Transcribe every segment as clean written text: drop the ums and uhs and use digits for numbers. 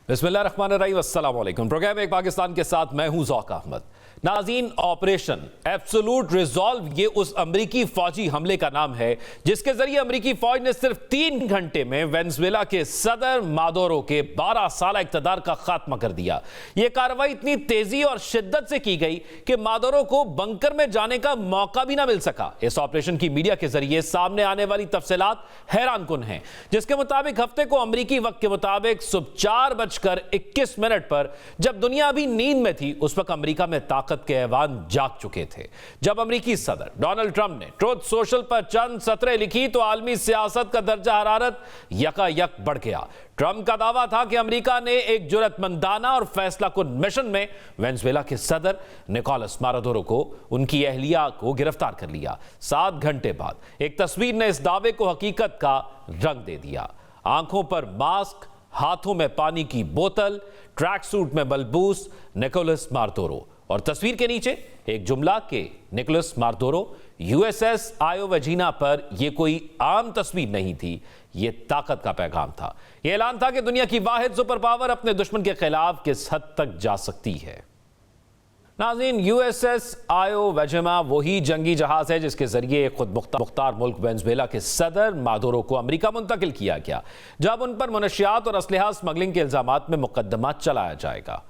बिस्मिल्लाहिर्रहमानिर्रहीम, अस्सलाम वालेकुम। प्रोग्राम एक पाकिस्तान के साथ मैं हूं ज़ौक अहमद। नाज़रीन, ऑपरेशन एब्सोल्यूट रिजॉल्व ये उस अमरीकी फौजी हमले का नाम है जिसके जरिए अमरीकी फौज ने सिर्फ 3 घंटे में वेनेजुएला के सदर मादुरो के 12 साल इक़्तिदार का खात्मा कर दिया। यह कार्रवाई इतनी तेजी और शिद्दत से की गई कि मादुरो को बंकर में जाने का मौका भी ना मिल सका। इस ऑपरेशन की मीडिया के जरिए सामने आने वाली तफसीलात हैरानकुन हैं, जिसके मुताबिक हफ्ते को अमरीकी वक्त के मुताबिक सुबह 4:21 पर जब दुनिया अभी नींद में थी, उस वक्त अमरीका में ताकत के ऐवान जाग चुके थे। जब अमरीकी सदर डोनाल्ड ट्रंप ने ट्रूथ सोशल पर चंद सतरें लिखी तो आलमी सियासत का दर्जा हरारत यकायक बढ़ गया। ट्रंप का दावा था कि अमरीका ने एक जुर्रतमंदाना और फैसलाकुन मिशन में वेनेजुएला के सदर निकोलस मादुरो को उनकी अहलिया को गिरफ्तार कर लिया। 7 घंटे बाद एक तस्वीर ने इस दावे को हकीकत का रंग दे दिया। आंखों पर मास्क, हाथों में पानी की बोतल, ट्रैक सूट में बलबूस निकोलस मादुरो, और तस्वीर के नीचे एक जुमला के निकोलस मादुरो यूएसएस आयोवजीना पर यह कोई आम तस्वीर नहीं थी, यह ताकत का पैगाम था। यह ऐलान था कि दुनिया की वाहिद सुपर पावर अपने दुश्मन के खिलाफ किस हद तक जा सकती है। नाज़रीन, यूएसएस आयोवजीना वही जंगी जहाज है जिसके जरिए खुद मुख्तार मुल्क वेनेजुएला के सदर मादुरो को अमरीका मुंतकिल किया गया, जब उन पर मनशियात और असलहा स्मगलिंग के इल्जामात में मुकदमा चलाया जाएगा।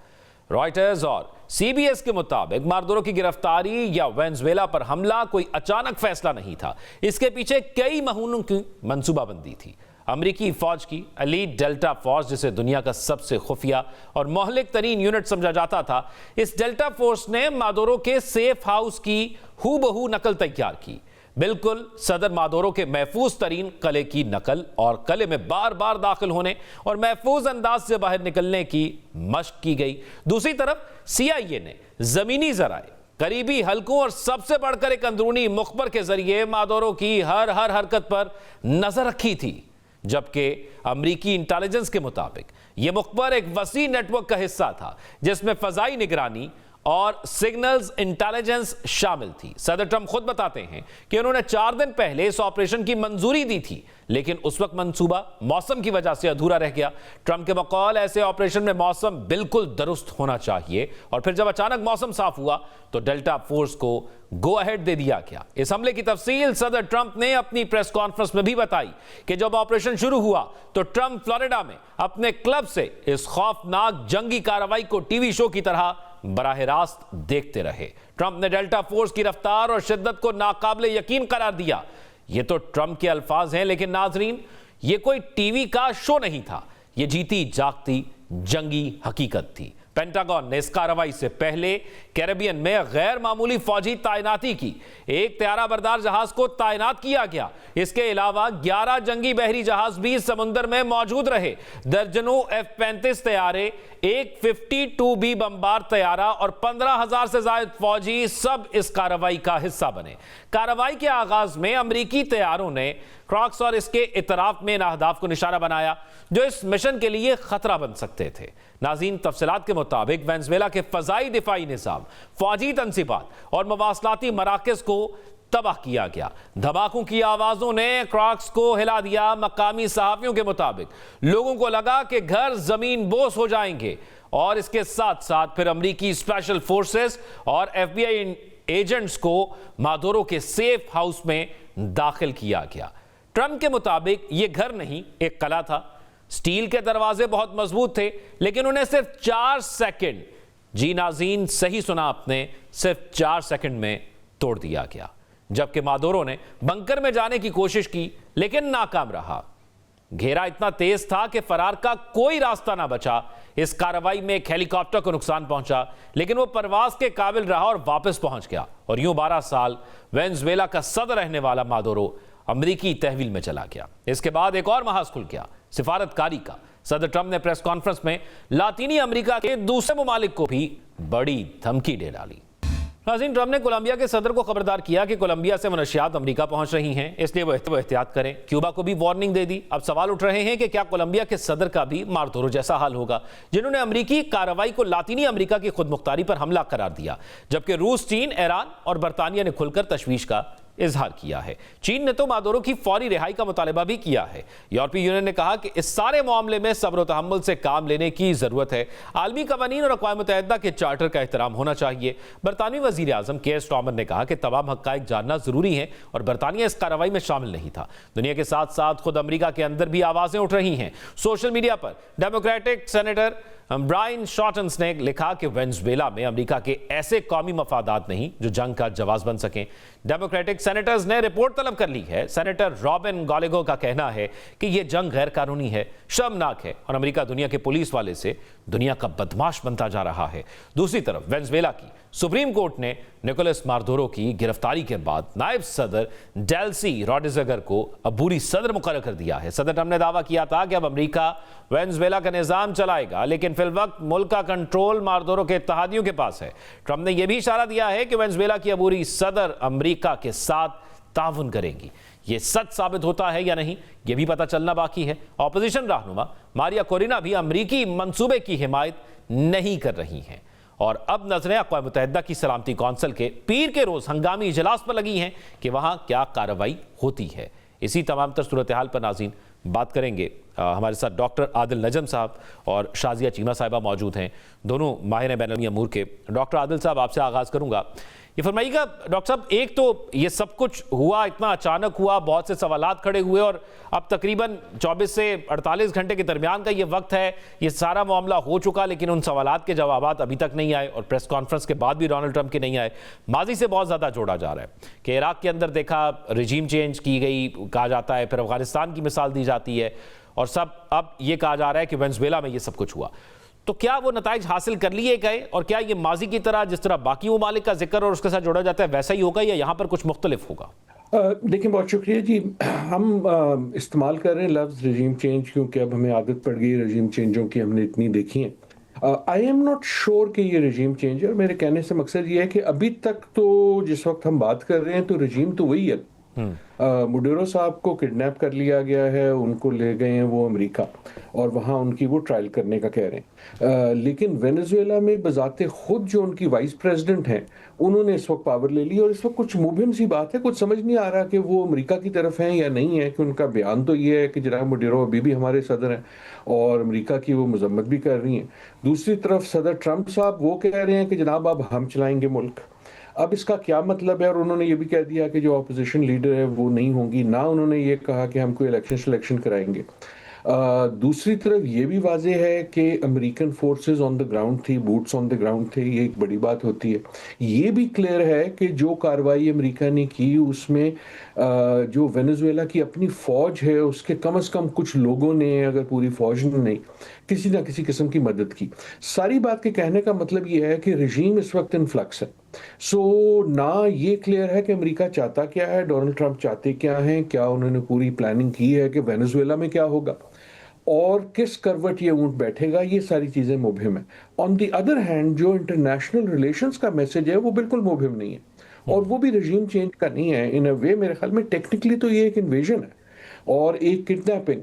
रॉयटर्स और सीबीएस के मुताबिक मादुरो की गिरफ्तारी या वेनेजुएला पर हमला कोई अचानक फैसला नहीं था। इसके पीछे कई महीनों की मंसूबाबंदी थी। अमरीकी फौज की एलीट डेल्टा फोर्स, जिसे दुनिया का सबसे खुफिया और मोहलिक तरीन यूनिट समझा जाता था, इस डेल्टा फोर्स ने मादुरो के सेफ हाउस की हूबहू नकल तैयार की। बिल्कुल सदर मादुरो के महफूज तरीन कले की नकल, और कले में बार बार दाखिल होने और महफूज अंदाज से बाहर निकलने की मशक की गई। दूसरी तरफ CIA ने जमीनी जराए, करीबी हलकों और सबसे बढ़कर एक अंदरूनी मुखबर के जरिए मादुरो की हर हरकत पर नजर रखी थी, जबकि अमरीकी इंटेलिजेंस के मुताबिक यह मुखबर एक वसी नेटवर्क का हिस्सा था जिसमें फजाई निगरानी और सिग्नल्स इंटेलिजेंस शामिल थी। सदर ट्रंप खुद बताते हैं कि उन्होंने 4 दिन पहले इस ऑपरेशन की मंजूरी दी थी, लेकिन उस वक्त मंसूबा मौसम की वजह से अधूरा रह गया। ट्रंप के बकौल ऐसे ऑपरेशन में मौसम बिल्कुल दुरुस्त होना चाहिए, और फिर जब अचानक मौसम साफ हुआ तो डेल्टा फोर्स को गो अहेड दे दिया गया। इस हमले की तफसील सदर ट्रंप ने अपनी प्रेस कॉन्फ्रेंस में भी बताई कि जब ऑपरेशन शुरू हुआ तो ट्रंप फ्लोरिडा में अपने क्लब से इस खौफनाक जंगी कार्रवाई को टीवी शो की तरह बराह रास्त देखते रहे। ट्रंप ने डेल्टा फोर्स की रफ्तार और शिद्दत को नाकाबिले यकीन करार दिया। यह तो ट्रंप के अल्फाज हैं, लेकिन नाजरीन, यह कोई टीवी का शो नहीं था, यह जीती जागती जंगी हकीकत थी। पेंटागन ने इस कार्रवाई से पहले कैरेबियन में गैर मामूली फौजी तैनाती की। एक त्यारा बरदार जहाज को तैनात किया गया। इसके अलावा 11 जंगी बहरी जहाज भी समुद्र में मौजूद रहे। दर्जनों F-35 तैयारे, एक 52B बमबार तैयारा और 15,000 से ज्यादा फौजी सब इस कार्रवाई का हिस्सा बने। कार्रवाई के आगाज में अमरीकी तैयारों ने क्रॉक्स और इसके इतराफ में इन अहदाफ को निशाना बनाया जो इस मिशन के लिए खतरा बन सकते थे। नाज़रीन, तफसीलात के मुताबिक वेनेजुएला के फजाई दिफाई निज़ाम, फौजी तंसीबात और मवासलाती मराकज़ को तबाह किया गया। धमाकों की आवाजों ने क्रॉक्स को हिला दिया। मकामी सहाफियों के मुताबिक लोगों को लगा कि घर जमीन बोस हो जाएंगे, और इसके साथ साथ फिर अमरीकी स्पेशल फोर्सेस और FBI एजेंट्स को मादुरो के सेफ हाउस में दाखिल किया गया। ट्रंप के मुताबिक यह घर नहीं, एक कला था। स्टील के दरवाजे बहुत मजबूत थे, लेकिन उन्हें सिर्फ 4 सेकंड, जी नाज़रीन सही सुना आपने, सिर्फ 4 सेकंड में तोड़ दिया गया। जबकि मादुरो ने बंकर में जाने की कोशिश की, लेकिन नाकाम रहा। घेरा इतना तेज था कि फरार का कोई रास्ता ना बचा। इस कार्रवाई में एक हेलीकॉप्टर को नुकसान पहुंचा, लेकिन वो परवाज के काबिल रहा और वापस पहुंच गया। और यूं 12 साल वेनेजुएला का सदर रहने वाला मादुरो अमरीकी तहवील में चला गया। इसके बाद एक और महाज खुल गया, सिफारतकारी का। सदर ट्रंप ने प्रेस कॉन्फ्रेंस में लातीनी अमेरिका के दूसरे ममालिक को भी बड़ी धमकी दे डाली। नाज़रीन, ट्रंप ने कोलंबिया के सदर को खबरदार किया कि कोलंबिया से मनशियात अमेरिका पहुंच रही हैं, इसलिए वो एहतियात करें। क्यूबा को भी वार्निंग दे दी। अब सवाल उठ रहे हैं कि क्या कोलंबिया के सदर का भी मादुरो जैसा हाल होगा, जिन्होंने अमरीकी कार्रवाई को लातीनी अमेरिका की खुद मुख्तारी पर हमला करार दिया, जबकि रूस, चीन, ईरान और बरतानिया ने खुलकर तशवीश का इजहार किया है। चीन ने तो मादुरो की फौरी रिहाई का मुतालबा भी किया है। यूरोपीय यूनियन ने कहा कि इस सारे मामले में सब्र व तहम्मुल से काम लेने की जरूरत है। आलमी कवानीन और अक़वाम मुत्तहिदा के चार्टर का एहतराम होना चाहिए। बरतानवी वजीर आजम केयर स्टारमर ने कहा कि तमाम हक़ाइक़ जानना जरूरी है और बरतानिया इस कार्रवाई में शामिल नहीं था। दुनिया के साथ साथ खुद अमेरिका के अंदर भी आवाजें उठ रही हैं। सोशल मीडिया पर डेमोक्रेटिक सेनेटर ब्रायन शॉर्टन्स ने लिखा कि वेनेजुएला में अमेरिका के ऐसे कौमी मफादात नहीं जो जंग का जवाब बन सकें। डेमोक्रेटिक सेनेटर्स ने रिपोर्ट तलब कर ली है। सेनेटर रॉबिन गॉलेगो का कहना है कि यह जंग गैर कानूनी है, शर्मनाक है और अमेरिका दुनिया के पुलिस वाले से दुनिया का बदमाश बनता जा रहा है। दूसरी तरफ वेनेजुएला की सुप्रीम कोर्ट ने निकोलस मादुरो की गिरफ्तारी के बाद नायब सदर डेल्सी रोड्रिगेज को अबूरी सदर मुकर्रर कर दिया है। सदर ट्रंप ने दावा किया था कि अब अमेरिका वेनेजुएला का निजाम चलाएगा, लेकिन फिलवक्त मुल्क का कंट्रोल मादुरो के इत्तेहादियों के पास है। ट्रंप ने यह भी इशारा दिया है कि वेनेजुएला की अबूरी सदर अमेरिका के साथ ताउन करेंगी। यह सच साबित होता है या नहीं, यह भी पता चलना बाकी है। ऑपोजिशन रहनुमा मारिया कोरिना भी अमेरिकी मंसूबे की हिमायत नहीं कर रही हैं। और अब नजरें अक़वाम मुत्तहिदा की सलामती कौंसिल के पीर के रोज हंगामी इजलास पर लगी हैं कि वहां क्या कार्रवाई होती है। इसी तमाम तर सूरत हाल पर नाज़रीन बात करेंगे। हमारे साथ डॉक्टर आदिल नजम साहब और शाजिया चीमा साहिबा मौजूद हैं, दोनों माहिर बैनुल अमूर के। डॉक्टर आदिल साहब, आपसे आगाज़ करूंगा। ये फरमाइएगा डॉक्टर साहब, एक तो ये सब कुछ हुआ, इतना अचानक हुआ, बहुत से सवालात खड़े हुए और अब तकरीबन 24 से 48 घंटे के दरमियान का ये वक्त है, ये सारा मामला हो चुका, लेकिन उन सवालात के जवाबात अभी तक नहीं आए और प्रेस कॉन्फ्रेंस के बाद भी डोनाल्ड ट्रंप के नहीं आए। माजी से बहुत ज़्यादा जोड़ा जा रहा है कि इराक के अंदर देखा रिजीम चेंज की गई कहा जाता है, फिर अफगानिस्तान की मिसाल दी जाती है और सब अब ये कहा जा रहा है कि वेनेजुएला में ये सब कुछ हुआ। तो क्या वो नताइज हासिल कर लिए गए और क्या ये माजी की तरह जिस तरह बाकी ममालिक का जिक्र और उसके साथ जोड़ा जाता है वैसा ही होगा या यहाँ पर कुछ मुख्तलिफ होगा? देखिए, बहुत शुक्रिया जी। हम इस्तेमाल कर रहे हैं लफ्ज़ रजीम चेंज क्योंकि अब हमें आदत पड़ गई रजीम चेंजों की, हमने इतनी देखी है। आई एम नॉट श्योर कि ये रजीम चेंज है। और मेरे कहने से मकसद ये है कि अभी तक तो जिस वक्त हम बात कर रहे हैं तो रजीम तो वही है। मादुरो साहब को किडनैप कर लिया गया है, उनको ले गए हैं वो अमेरिका और वहाँ उनकी वो ट्रायल करने का कह रहे हैं। लेकिन वेनेजुएला में बजाते खुद जो उनकी वाइस प्रेसिडेंट हैं उन्होंने इस वक्त पावर ले ली और इस वक्त कुछ मुबहिम सी बात है, कुछ समझ नहीं आ रहा कि वो अमेरिका की तरफ हैं या नहीं है। कि उनका बयान तो ये है कि जनाब मादुरो अभी भी हमारे सदर हैं और अमेरिका की वो मजम्मत भी कर रही हैं। दूसरी तरफ सदर ट्रंप साहब वो कह रहे हैं कि जनाब अब हम चलाएंगे मुल्क। अब इसका क्या मतलब है? और उन्होंने ये भी कह दिया कि जो अपोजिशन लीडर है वो नहीं होंगी, ना उन्होंने ये कहा कि हम कोई इलेक्शन सिलेक्शन कराएंगे। दूसरी तरफ ये भी वाजे है कि American forces on the ground थी, बूट्स ऑन द ग्राउंड थे, ये एक बड़ी बात होती है। ये भी क्लियर है कि जो कार्रवाई अमेरिका ने की उसमें जो वेनेजुएला की अपनी फौज है उसके कम से कम कुछ लोगों ने, अगर पूरी फौज ने नहीं, किसी ना किसी किस्म की मदद की। सारी बात के कहने का मतलब ये है कि रजीम इस वक्त इनफ्लक्स है। सो ना ये क्लियर है कि अमेरिका चाहता क्या है, डोनाल्ड ट्रंप चाहते क्या हैं, क्या उन्होंने पूरी प्लानिंग की है कि वेनेजुएला में क्या होगा और किस करवट ये ऊंट बैठेगा, ये सारी चीजें मुबहिम है। ऑन द अदर हैंड जो इंटरनेशनल रिलेशंस का मैसेज है वो बिल्कुल मुबहिम नहीं है और वो भी रजीम चेंज का नहीं है। इन अ वे मेरे ख्याल में टेक्निकली तो ये एक इन्वेजन है और एक किडनैपिंग।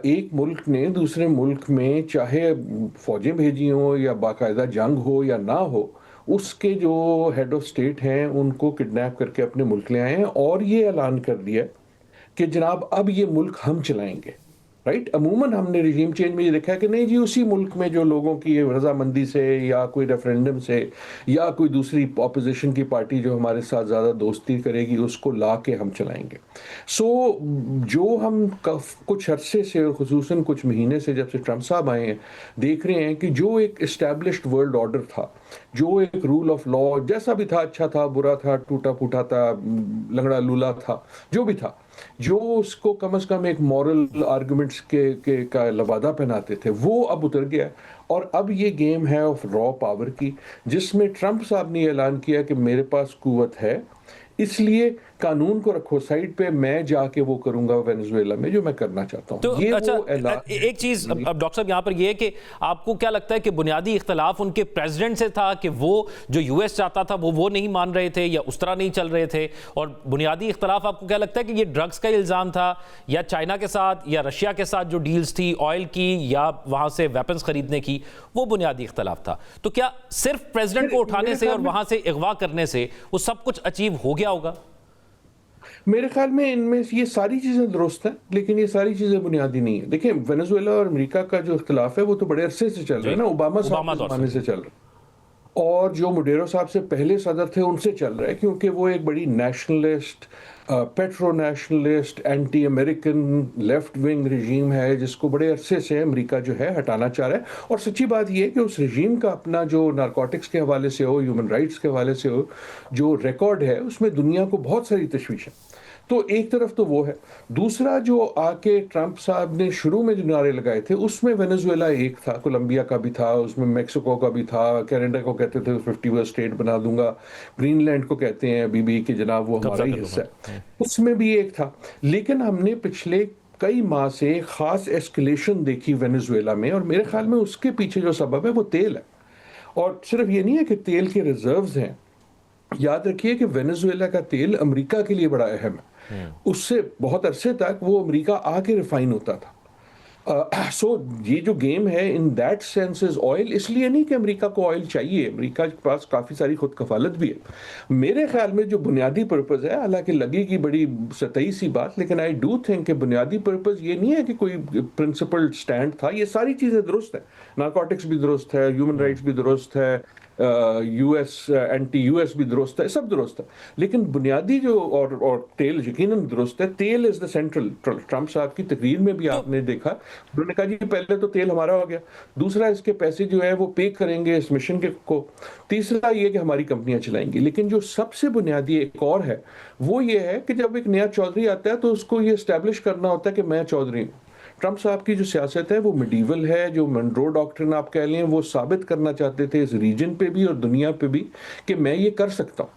एक मुल्क ने दूसरे मुल्क में चाहे फौजें भेजी हो या बाकायदा जंग हो या ना हो, उसके जो हेड ऑफ स्टेट हैं उनको किडनैप करके अपने मुल्क ले आए हैं और ये ऐलान कर दिया कि जनाब अब ये मुल्क हम चलाएंगे। राइट? अमूमन हमने रजीम चेंज में ये देखा है कि नहीं जी, उसी मुल्क में जो लोगों की रजामंदी से या कोई रेफरेंडम से या कोई दूसरी ऑपोजिशन की पार्टी जो हमारे साथ ज़्यादा दोस्ती करेगी उसको ला के हम चलाएंगे। सो जो हम कुछ अरसे से, खुसूसन कुछ महीने से जब से ट्रंप साहब आए हैं, देख रहे हैं कि जो एक इस्टेब्लिश्ड वर्ल्ड ऑर्डर था, जो एक रूल ऑफ लॉ जैसा भी था, अच्छा था, बुरा था, टूटा फूटा था, लंगड़ा लूला था, जो भी था, जो उसको कम से कम एक मॉरल आर्गुमेंट्स के का लबादा पहनाते थे, वो अब उतर गया। और अब ये गेम है ऑफ रॉ पावर की, जिसमें ट्रंप साहब ने ऐलान किया कि मेरे पास कुव्वत है, इसलिए कानून को रखो साइड पे, मैं जाके वो करूंगा वेनेजुएला में जो मैं करना चाहता हूं। तो ये अच्छा, वो एक चीज अब डॉक्टर साहब यहाँ पर ये है कि आपको क्या लगता है कि बुनियादी इख्तलाफ उनके प्रेसिडेंट से था कि वो जो यूएस चाहता था वो नहीं मान रहे थे या उस तरह नहीं चल रहे थे, और बुनियादी इख्तलाफ आपको क्या लगता है कि ये ड्रग्स का इल्जाम था या चाइना के साथ या रशिया के साथ जो डील्स थी ऑयल की या वहां से वेपन्स खरीदने की, वो बुनियादी इख्तलाफ था? तो क्या सिर्फ प्रेसिडेंट को उठाने से और वहां से अगवा करने से वो सब कुछ अचीव हो गया होगा? मेरे ख्याल में इनमें ये सारी चीज़ें दुरुस्त हैं, लेकिन ये सारी चीज़ें बुनियादी नहीं है। देखिए, वेनेजुएला और अमेरिका का जो इख्तिलाफ है वो तो बड़े अरसे से चल रहा जी, है ना, ओबामा साहब ओबामा के दौर ज़माने से। से चल रहा है। और जो मोडेरो साहब से पहले सदर थे उनसे चल रहा है, क्योंकि वो एक बड़ी nationalist, petro nationalist, anti American, left wing regime है, जिसको बड़े अरसे से अमेरिका जो है हटाना चाह रहा है। और सच्ची बात ये है कि उस रजीम का अपना जो नारकोटिक्स के हवाले से हो, ह्यूमन राइट्स के हवाले से हो, जो रिकॉर्ड है उसमें दुनिया को बहुत सारी तशवीश है। तो एक तरफ तो वो है, दूसरा जो आके ट्रंप साहब ने शुरू में जो नारे लगाए थे उसमें वेनेजुएला एक था, कोलंबिया का भी था, उसमें मेक्सिको का भी था, कनाडा को कहते थे 50वां स्टेट बना दूंगा, ग्रीनलैंड को कहते हैं अभी भी कि जनाब वो हमारा कब्जा ही कर हिस्सा लूंगा। है, उसमें भी एक था। लेकिन हमने पिछले कई माह से खास एस्केलेशन देखी वेनेजुएला में, और मेरे ख्याल में उसके पीछे जो सबब है वो तेल है। और सिर्फ ये नहीं है कि तेल के रिजर्व्स हैं, याद रखिए कि वेनेजुएला का तेल अमेरिका के लिए बड़ा अहम है। उससे बहुत अरसे तक वो अमेरिका आके रिफाइन होता था। सो ये जो गेम है in that sense is oil, इसलिए नहीं कि अमेरिका को ऑयल चाहिए, अमेरिका के पास काफ़ी सारी खुद कफालत भी है। मेरे ख्याल में जो बुनियादी पर्पज़ है, हालांकि लगेगी बड़ी सतही सी बात, लेकिन आई डू थिंक कि बुनियादी पर्पज़ ये नहीं है कि कोई प्रिंसिपल स्टैंड था। ये सारी चीज़ें दुरुस्त है, नारकोटिक्स भी दुरुस्त है, ह्यूमन राइट्स भी दुरुस्त है, यूएस एंटी यूएस भी दुरुस्त है, सब दुरुस्त है। लेकिन बुनियादी जो और तेल यकीनन दुरुस्त है। तेल इज द सेंट्रल, ट्रंप साहब की तकरीर में भी आपने देखा, उन्होंने कहा जी पहले तो तेल हमारा हो गया, दूसरा इसके पैसे जो है वो पे करेंगे इस मिशन के को, तीसरा ये कि हमारी कंपनियां चलाएंगी। लेकिन जो सबसे बुनियादी एक और है वो ये है कि जब एक नया चौधरी आता है तो उसको ये एस्टेब्लिश करना होता है कि मैं चौधरी हूँ। ट्रंप साहब की जो सियासत है वो मिडीवल है, जो मनरो डॉक्ट्रिन आप कह लें, वो साबित करना चाहते थे इस रीजन पे भी और दुनिया पे भी कि मैं ये कर सकता हूँ।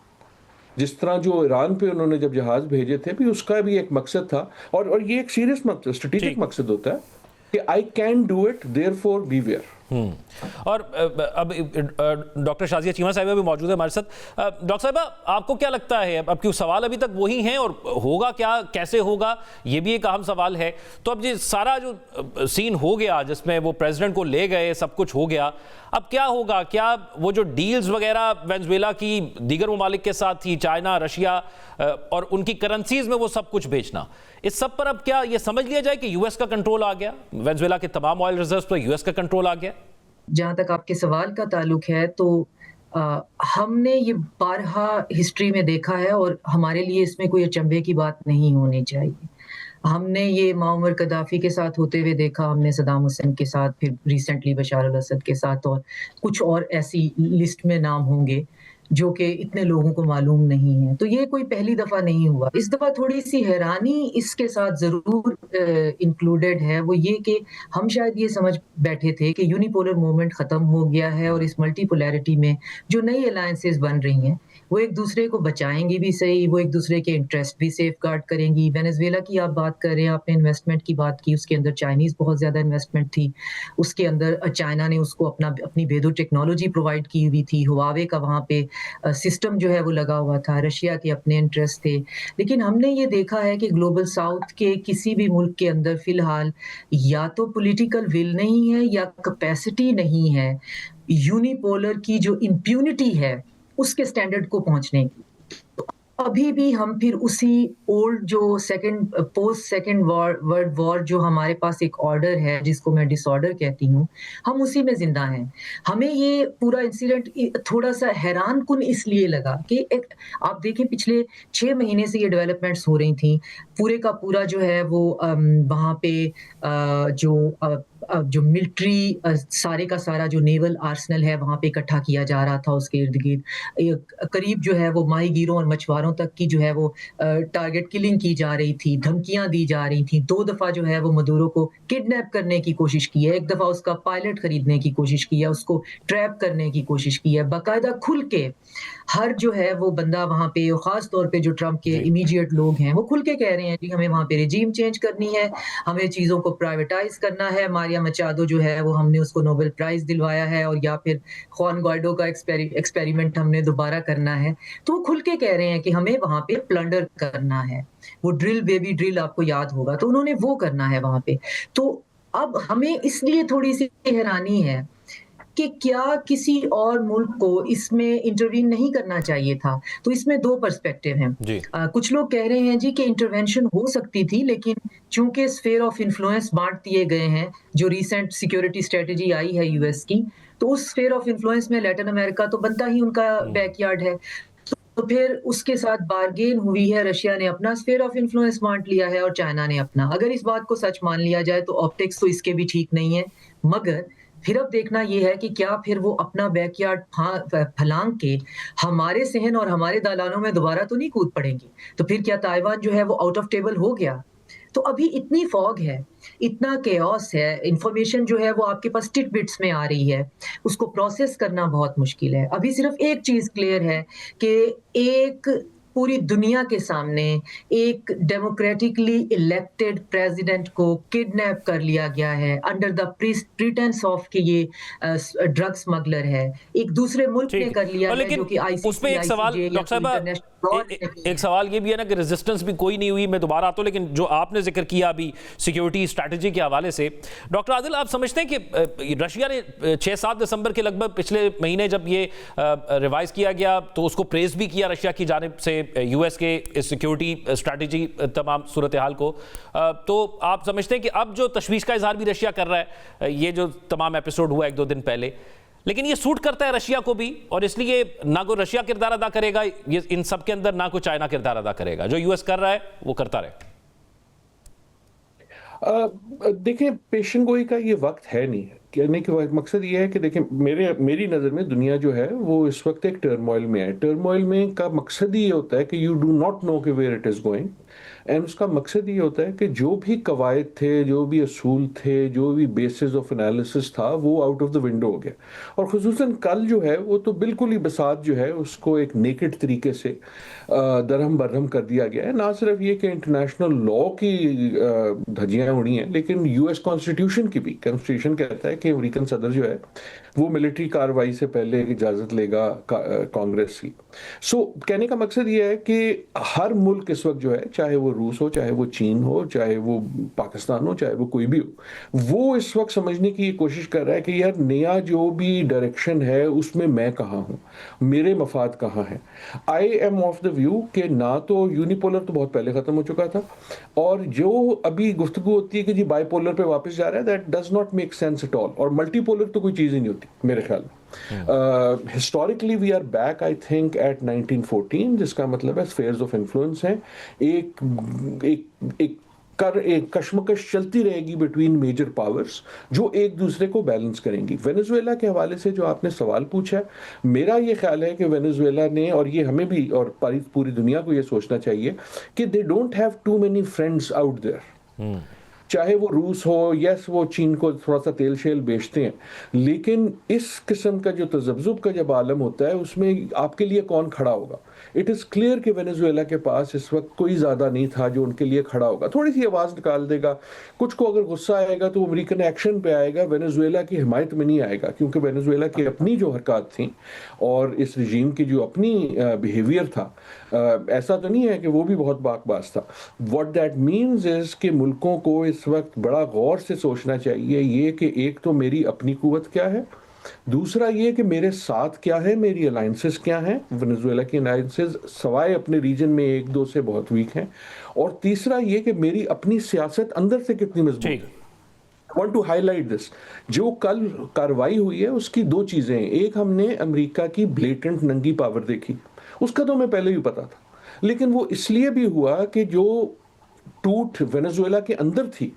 जिस तरह जो ईरान पे उन्होंने जब जहाज भेजे थे भी उसका भी एक मकसद था, और ये एक सीरियस मकसद, स्ट्रेटेजिक ठीक। मकसद होता है कि I can do it, therefore beware. और अब डॉक्टर शाजिया चीमा साहिबा भी मौजूद है हमारे साथ। डॉक्टर साहिबा, आपको क्या लगता है, अब क्यों सवाल अभी तक वही हैं और होगा क्या, कैसे होगा, ये भी एक अहम सवाल है। तो अब ये सारा जो सीन हो गया जिसमें वो प्रेसिडेंट को ले गए, सब कुछ हो गया, अब क्या होगा? क्या वो जो डील्स वगैरह वेनेजुएला की दीगर ममालिक के साथ थी, चाइना, रशिया, और उनकी करेंसीज में वो सब कुछ बेचना, इस सब पर अब क्या ये समझ लिया जाए कि यूएस का कंट्रोल आ गया, वेनेजुएला के तमाम ऑयल रिजर्व्स पर यूएस का कंट्रोल आ गया? जहाँ तक आपके सवाल का ताल्लुक है तो हमने ये बारहा हिस्ट्री में देखा है और हमारे लिए इसमें कोई अचंभे की बात नहीं होनी चाहिए। हमने ये मुअम्मर कद्दाफी के साथ होते हुए देखा, हमने सद्दाम हुसैन के साथ, फिर रिसेंटली बशार अल-असद के साथ, और कुछ और ऐसी लिस्ट में नाम होंगे जो कि इतने लोगों को मालूम नहीं है। तो ये कोई पहली दफ़ा नहीं हुआ। इस दफ़ा थोड़ी-सी हैरानी इसके साथ ज़रूर इंक्लूडेड है, वो ये कि हम शायद ये समझ बैठे थे कि यूनिपोलर मूवमेंट ख़त्म हो गया है और इस मल्टीपोलैरिटी में जो नई अलायंसेस बन रही हैं, वो एक दूसरे को बचाएँगी भी सही, वो एक दूसरे के इंटरेस्ट भी सेफगार्ड करेंगी। वेनेजुएला की आप बात कर रहे हैं, आपने इन्वेस्टमेंट की बात की, उसके अंदर चाइनीज़ बहुत ज़्यादा इन्वेस्टमेंट थी। उसके अंदर चाइना ने उसको अपनी बेदो टेक्नोलॉजी प्रोवाइड की हुई थी, हुआवे का वहाँ पे सिस्टम जो है वो लगा हुआ था, रशिया के अपने इंटरेस्ट थे। लेकिन हमने ये देखा है कि ग्लोबल साउथ के किसी भी मुल्क के अंदर फ़िलहाल या तो पॉलिटिकल विल नहीं है या कैपेसिटी नहीं है, यूनिपोलर की जो इम्प्यूनिटी है उसके स्टैंडर्ड को पहुंचने की। तो अभी भी हम फिर उसी ओल्ड जो पोस्ट सेकंड वर्ल्ड वॉर जो हमारे पास एक ऑर्डर है जिसको मैं डिसऑर्डर कहती हूँ, हम उसी में जिंदा हैं। हमें ये पूरा इंसिडेंट थोड़ा सा हैरान कुन इसलिए लगा कि आप देखें पिछले 6 महीने से ये डेवलपमेंट्स हो रही थी, पूरे का पूरा जो है वो वहाँ पे जो मिलिट्री सारे का सारा जो नेवल आर्सनल है वहाँ पे इकट्ठा किया जा रहा था, उसके इर्द-गिर्द करीब जो है वो माहीगीरों और मछुआरों तक की जो है वो टारगेट किलिंग की जा रही थी, धमकियाँ दी जा रही थी। 2 दफ़ा जो है वो मदुरो को किडनैप करने की कोशिश की है, 1 दफ़ा उसका पायलट खरीदने की कोशिश की है, उसको ट्रैप करने की कोशिश की है। बाकायदा खुल के हर जो है वो बंदा वहाँ पे, ख़ास तौर पे जो ट्रंप के इमीडिएट लोग हैं, वो खुल के कह रहे हैं कि हमें वहाँ पे रिजीम चेंज करनी है, हमें चीज़ों को प्राइवेटाइज़ करना है। मारिया मचादो जो है वो हमने उसको नोबेल प्राइज़ दिलवाया है, और या फिर जुआन ग्वाइडो का एक्सपेरिमेंट हमने दोबारा करना है। तो वो खुल के कह रहे हैं कि हमें वहाँ पे प्लंडर करना है। वो ड्रिल बेबी ड्रिल आपको याद होगा, तो उन्होंने वो करना है वहाँ पे। तो अब हमें इसलिए थोड़ी-सी हैरानी है कि क्या किसी और मुल्क को इसमें इंटरवीन नहीं करना चाहिए था। तो इसमें 2 पर्सपेक्टिव हैं। जी। कुछ लोग कह रहे हैं जी कि इंटरवेंशन हो सकती थी, लेकिन चूँकि स्फीयर ऑफ इन्फ्लुएंस बाँट दिए गए हैं, जो रीसेंट सिक्योरिटी स्ट्रैटेजी आई है यूएस की, तो उस स्फीयर ऑफ इन्फ्लुएंस में लैटिन अमेरिका तो बनता ही उनका बैकयार्ड है। तो फिर उसके साथ बार्गेन हुई है, रशिया ने अपना स्फीयर ऑफ इन्फ्लुएंस बाँट लिया है और चाइना ने अपना। अगर इस बात को सच मान लिया जाए तो ऑप्टिक्स तो इसके भी ठीक नहीं है, मगर फिर अब देखना ये है कि क्या फिर वो अपना बैकयार्ड फलांग के हमारे सहन और हमारे दालानों में दोबारा तो नहीं कूद पड़ेंगी। तो फिर क्या ताइवान जो है वो आउट ऑफ टेबल हो गया? तो अभी इतनी फॉग है, इतना केओस है, इन्फॉर्मेशन जो है वो आपके पास टिटबिट्स में आ रही है, उसको प्रोसेस करना बहुत मुश्किल है। अभी सिर्फ एक चीज़ क्लियर है कि एक पूरी दुनिया के सामने एक डेमोक्रेटिकली इलेक्टेड प्रेसिडेंट को किडनैप कर लिया गया है अंडर द प्रीटेंस ऑफ कि ये ड्रग स्मगलर है। एक दूसरे मुल्क ने कर लिया है जो कि उसमें एक सवाल डॉक्टर साहब, एक सवाल ये भी है ना कि रेजिस्टेंस भी कोई नहीं हुई। मैं दोबारा आता हूं, लेकिन जो आपने जिक्र किया अभी सिक्योरिटी स्ट्रैटेजी के हवाले से, डॉक्टर आदिल, आप समझते हैं कि रशिया ने 6-7 दिसंबर के लगभग पिछले महीने जब ये रिवाइज किया गया तो उसको प्रेज भी किया रशिया की जानिब से यूएस के इस सिक्योरिटी स्ट्रैटेजी तमाम सूरत हाल को, तो आप समझते हैं कि अब जो तशवीश का इजहार भी रशिया कर रहा है, ये जो तमाम एपिसोड हुआ 1-2 दिन पहले, लेकिन ये सूट करता है रशिया को भी, और इसलिए ना कोई रशिया किरदार अदा करेगा ये इन सब के अंदर, ना कोई चाइना किरदार अदा करेगा, जो यूएस कर रहा है वो करता रहे। देखिए, पेशन गोई का ये वक्त है नहीं। कहने का मकसद ये है कि देखिए, मेरी नज़र में दुनिया जो है वो इस वक्त एक टर्मोइल में है। टर्मोइल में का मकसद ही ये होता है कि यू डू नॉट नो कि where it is going, and उसका मकसद ये होता है कि जो भी कवायद थे, जो भी असूल थे, जो भी बेसिस ऑफ एनालिसिस था, वो आउट ऑफ द विंडो हो गया। और ख़ुसूसन कल जो है वो तो बिल्कुल ही बसात जो है उसको एक नेकेड तरीके से दरहम बरहम कर दिया गया है। ना सिर्फ ये कि इंटरनेशनल लॉ की धज्जियाँ उड़ी हैं, लेकिन यूएस कॉन्स्टिट्यूशन की भी। कॉन्स्टिट्यूशन कहता है कि अमेरिकन सदर जो है वो मिलिट्री कार्रवाई से पहले इजाज़त लेगा कांग्रेस की। सो कहने का मकसद ये है कि हर मुल्क इस वक्त जो है, चाहे वो रूस हो, चाहे वो चीन हो, चाहे वो पाकिस्तान हो, चाहे वो कोई भी हो, वो इस वक्त समझने की कोशिश कर रहा है कि यार नया जो भी डायरेक्शन है उसमें मैं कहाँ हूँ, मेरे मफाद कहाँ हैं। I am of the view कि ना तो यूनिपोलर तो बहुत पहले ख़त्म हो चुका था, और जो अभी गुफ्तगू होती है कि जी बाइपोलर पे वापस जा रहा है, that does not make sense at all. और मल्टीपोलर तो कोई चीज़ ही नहीं होती मेरे ख्याल में। Historically we are back I think at 1914, जिसका मतलब है स्फीयर्स ऑफ इन्फ्लुएंस हैं। एक कशमकश चलती रहेगी बिटवीन मेजर पावर्स जो एक दूसरे को बैलेंस करेंगी। वेनेजुएला के हवाले से जो आपने सवाल पूछा है, मेरा ये ख्याल है कि वेनेजुएला ने, और ये हमें भी और पूरी दुनिया को ये सोचना चाहिए कि they don't have too many friends out there. चाहे वो रूस हो, यस वो चीन को थोड़ा सा तेल शेल बेचते हैं, लेकिन इस किस्म का जो तजब्जुब का जब आलम होता है उसमें आपके लिए कौन खड़ा होगा। इट इज़ क्लियर कि वेनेजुएला के पास इस वक्त कोई ज़्यादा नहीं था जो उनके लिए खड़ा होगा। थोड़ी सी आवाज़ निकाल देगा, कुछ को अगर गुस्सा आएगा तो अमेरिकन एक्शन पे आएगा, वेनेजुएला की हिमायत में नहीं आएगा, क्योंकि वेनेजुएला की अपनी जो हरकत थी और इस रजीम की जो अपनी बिहेवियर था, ऐसा तो नहीं है कि वो भी बहुत बाकबाज था। व्हाट दैट मीन्स इज़ कि मुल्कों को इस वक्त बड़ा गौर से सोचना चाहिए ये कि एक तो मेरी अपनी कुव्वत क्या है, दूसरा ये कि मेरे साथ क्या है, मेरी अलायंसेस क्या हैं। वेनेजुएला की अलायंसेस सवाए अपने रीजन में 1-2 से बहुत वीक हैं, और तीसरा ये कि मेरी अपनी सियासत अंदर से कितनी मजबूत है। I want to highlight this। जो कल कार्रवाई हुई है उसकी 2 चीज़ें हैं। एक, हमने अमेरिका की ब्लेटेंट नंगी पावर देखी, उसका तो हमें पहले भी पता था, लेकिन वो इसलिए भी हुआ कि जो टूट वेनेजुएला के अंदर थी,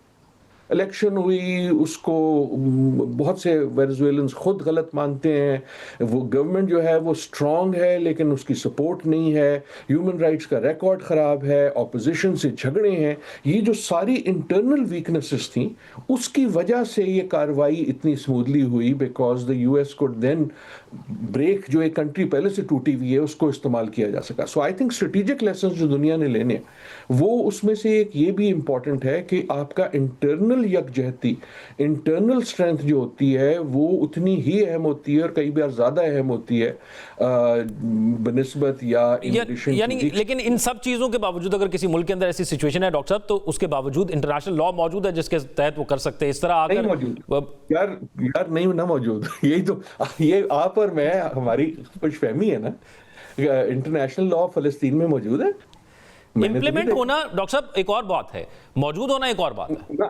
इलेक्शन हुई, उसको बहुत से वेनेजुएलन्स खुद गलत मानते हैं, वो गवर्नमेंट जो है वो स्ट्रांग है लेकिन उसकी सपोर्ट नहीं है, ह्यूमन राइट्स का रिकॉर्ड ख़राब है, ऑपोजिशन से झगड़े हैं, ये जो सारी इंटरनल वीकनेसेस थी उसकी वजह से ये कार्रवाई इतनी स्मूथली हुई, because the US could then break, जो एक कंट्री पहले से टूटी हुई है उसको इस्तेमाल किया जा सका। सो आई थिंक स्ट्रेटेजिक लेसन जो दुनिया ने लेने वो उसमें से एक ये भी इम्पॉर्टेंट है कि आपका इंटरनल इंटरनल यकजहती, इंटरनल स्ट्रेंथ जो होती है वो उतनी ही अहम होती है और कई बार ज़्यादा अहम होती है बनिस्बत या यानी लेकिन इन सब चीज़ों के बावजूद अगर किसी मुल्क के अंदर ऐसी सिचुएशन है डॉक्टर साहब, तो उसके बावजूद इंटरनेशनल लॉ मौजूद है जिसके तहत वो कर सकते हैं इस तरह नहीं आकर मौजूद यार नहीं ना मौजूद। यही तो, ये आप और मैं, हमारी खुशफहमी है ना। इंटरनेशनल लॉ फलस्तीन में मौजूद है, इंप्लीमेंट होना डॉक्टर साहब एक और बात है, मौजूद होना एक और बात है।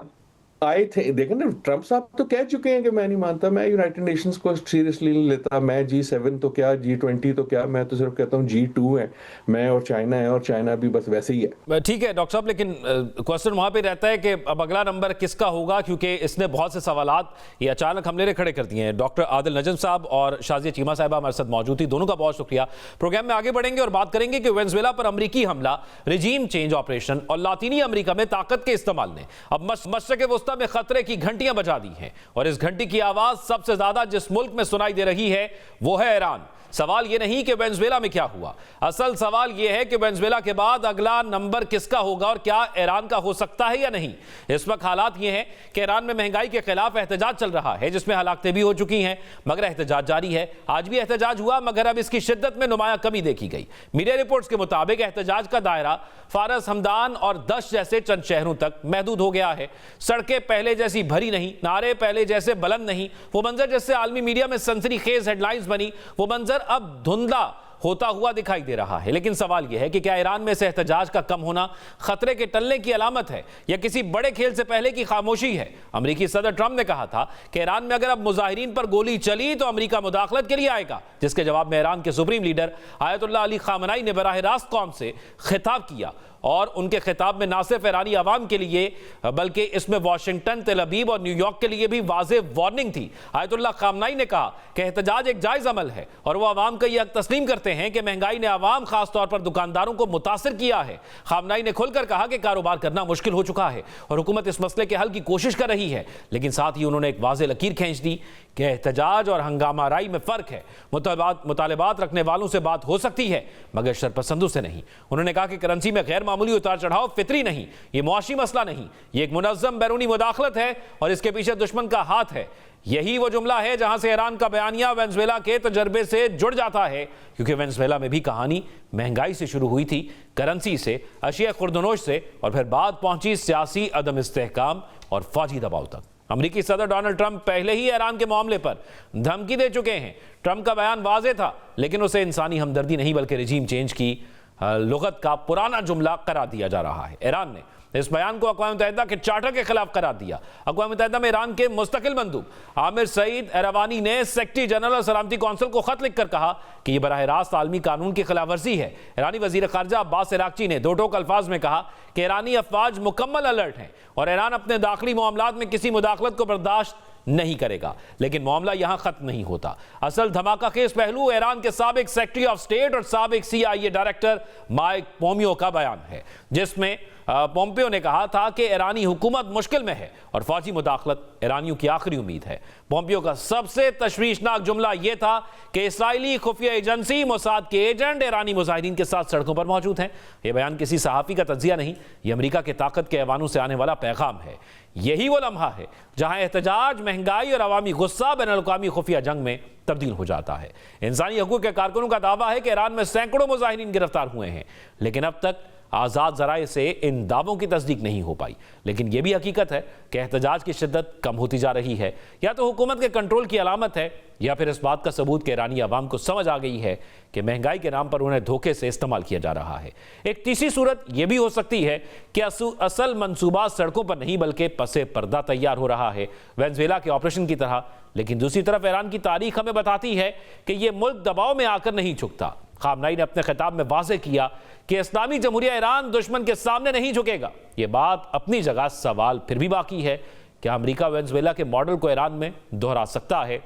आए थे, देखें ना, ट्रंप साहब तो कह चुके हैं कि मैं नहीं मानता, मैं यूनाइटेड नेशंस को सीरियसली नहीं लेता, मैं G7 तो क्या, G20 तो क्या, मैं तो सिर्फ कहता हूँ G2 है, मैं और चाइना है, और चाइना भी बस वैसे ही है। ठीक है डॉक्टर साहब, लेकिन क्वेश्चन वहां पे रहता है कि अब अगला नंबर किसका होगा, क्योंकि इसने बहुत से सवालात ये अचानक हमले खड़े कर दिए हैं। डॉक्टर आदिल नजम साहब और शाजिया चीमा साहिबा हमारे साथ मौजूद थी, दोनों का बहुत शुक्रिया। प्रोग्राम में आगे बढ़ेंगे और बात करेंगे कि वेनेजुएला पर अमरीकी हमला, रिजीम चेंज ऑपरेशन और लातीनी अमेरिका में ताकत के इस्तेमाल ने अब मशरिक़ वस्ता में खतरे की घंटियां बजा दी हैं, और इस घंटी की आवाज सबसे ज्यादा जिस मुल्क में सुनाई दे रही है वो है ईरान। सवाल यह नहीं कि वेनेजुएला में क्या हुआ, असल सवाल यह है कि वेनेजुएला के बाद अगला नंबर किसका होगा और क्या ईरान का हो सकता है या नहीं। इस वक्त हालात यह हैं कि ईरान में महंगाई के खिलाफ एहतजाज चल रहा है, जिसमें हलाकतें भी हो चुकी हैं, मगर एहतजाज जारी है। आज भी एहतजाज हुआ, मगर अब इसकी शिद्दत में नुमाया कमी देखी गई। मीडिया रिपोर्ट्स के मुताबिक एहतजाज का दायरा फारस, हमदान और दश जैसे चंद शहरों तक महदूद हो गया है। सड़कें पहले जैसी भरी नहीं, नारे पहले जैसे बुलंद नहीं, वो मंजर जिससे आलमी मीडिया में सनसनीखेज हेडलाइंस बनी, वो मंजर अब धुंधला होता हुआ दिखाई दे रहा है। लेकिन सवाल यह है कि क्या ईरान में से एहतजाज का कम होना खतरे के टलने की अलामत है या किसी बड़े खेल से पहले की खामोशी है। अमेरिकी सदर ट्रंप ने कहा था कि ईरान में अगर अब मुजाहिरीन पर गोली चली तो अमेरिका मुदाखलत के लिए आएगा, जिसके जवाब में ईरान के सुप्रीम लीडर आयतुल्लाह अली खामनाई ने बराह रास्त कौम से खिताब किया, और उनके खिताब में ना सिर्फ ईरानी आवाम के लिए बल्कि इसमें वाशिंगटन, तेल अवीव और न्यूयॉर्क के लिए भी वाज़ेह वार्निंग थी। आयतुल्लाह खामनाई ने कहा कि एहतजाज एक जायज़ अमल है और वो आवाम का यह तस्लीम करते हैं कि महंगाई ने आवाम, खासतौर पर दुकानदारों को मुतासिर किया है। खामनाई ने खुलकर कहा कि कारोबार करना मुश्किल हो चुका है और हुकूमत इस मसले के हल की कोशिश कर रही है, लेकिन साथ ही उन्होंने एक वाज़ेह लकीर खींच दी कि एहतजाज और हंगामा राई में फ़र्क है। मुतालबात रखने वालों से बात हो सकती है मगर शरपसंदों से नहीं। उन्होंने कहा कि करेंसी में गैर मामूली उतार चढ़ाव फितरी नहीं, ये मुआशी मसला नहीं, ये एक मुनज़्ज़म बैरूनी मुदाखलत है और इसके पीछे दुश्मन का हाथ है। यही वो जुमला है जहां से ईरान का बयानिया वेनेजुएला के तजर्बे से जुड़ जाता है, क्योंकि वेनेजुएला में भी कहानी महंगाई से शुरू हुई थी, करेंसी से, अशिया खुर्दनोश से, और फिर बात पहुंची सियासी अदम इस्तेहकाम और फौजी दबाव तक। अमेरिकी सदर डोनाल्ड ट्रंप पहले ही ईरान के मामले पर धमकी दे चुके हैं। ट्रंप का बयान वाज़ेह था, लेकिन उसे इंसानी हमदर्दी नहीं बल्कि रिजीम चेंज की लुगत का पुराना जुमला करार दिया जा रहा है। ईरान ने इस बयान को अक़वाम मुत्तहिदा के चार्टर के खिलाफ करार दिया। अक़वाम मुत्तहिदा में ईरान के मुस्तकिल मंदूब आमिर सईद एरवानी ने सेक्रेटरी जनरल और सलामती कौंसिल को खत लिखकर कहा कि यह बराह रास्त आलमी कानून की खिलाफ वर्जी है। ईरानी वजीर खारजा अब्बास इराक़ची ने दो टोक अल्फाज में कहा कि ईरानी अफवाज मुकम्मल अलर्ट हैं और ईरान अपने दाखिली मामलात में किसी मुदाखलत को बर्दाश्त नहीं करेगा। लेकिन मामला यहां खत्म नहीं होता। असल धमाका खेज पहलू ईरान के साबिक सेक्रेटरी ऑफ स्टेट और साबिक CIA डायरेक्टर माइक पोम्पियो का बयान है, जिसमें पोम्पियो ने कहा था कि ईरानी हुकूमत मुश्किल में है और फौजी मुदाखलत ईरानियों की आखिरी उम्मीद है। पोम्पियो का सबसे तशवीशनाक जुमला यह था कि इस्राएली खुफिया एजेंसी मोसाद के एजेंट ईरानी मुजाहिदीन के साथ सड़कों पर मौजूद हैं। यह बयान किसी सहाफ़ी का तज्जिया नहीं, यह अमेरिका की ताकत के ऐवानों से आने वाला पैगाम है। यही वो लम्हा है जहां एहतजाज, महंगाई और अवामी गुस्सा बैनुल-अक़वामी खुफिया जंग में तब्दील हो जाता है। इंसानी हकूक़ के कारकुनों का दावा है कि ईरान में सैकड़ों मुजाहिदीन गिरफ्तार हुए हैं, लेकिन अब तक आज़ाद ज़राए से इन दावों की तस्दीक नहीं हो पाई। लेकिन यह भी हकीकत है कि एहतजाज की शिद्दत कम होती जा रही है। या तो हुकूमत के कंट्रोल की अलामत है या फिर इस बात का सबूत कि ईरानी आवाम को समझ आ गई है कि महंगाई के नाम पर उन्हें धोखे से इस्तेमाल किया जा रहा है। एक तीसरी सूरत यह भी हो सकती है कि असल मंसूबा सड़कों पर नहीं बल्कि पसे पर्दा तैयार हो रहा है, वेनेजुएला के ऑपरेशन की तरह। लेकिन दूसरी तरफ ईरान की तारीख हमें बताती है कि यह मुल्क दबाव में आकर नहीं झुकता। खामनाई ने अपने खिताब में वाज़ेह किया कि इस्लामी जमहूरिया ईरान दुश्मन के सामने नहीं झुकेगा। यह बात अपनी जगह, सवाल फिर भी बाकी है, क्या अमेरिका वेनेजुएला के मॉडल को ईरान में दोहरा सकता है?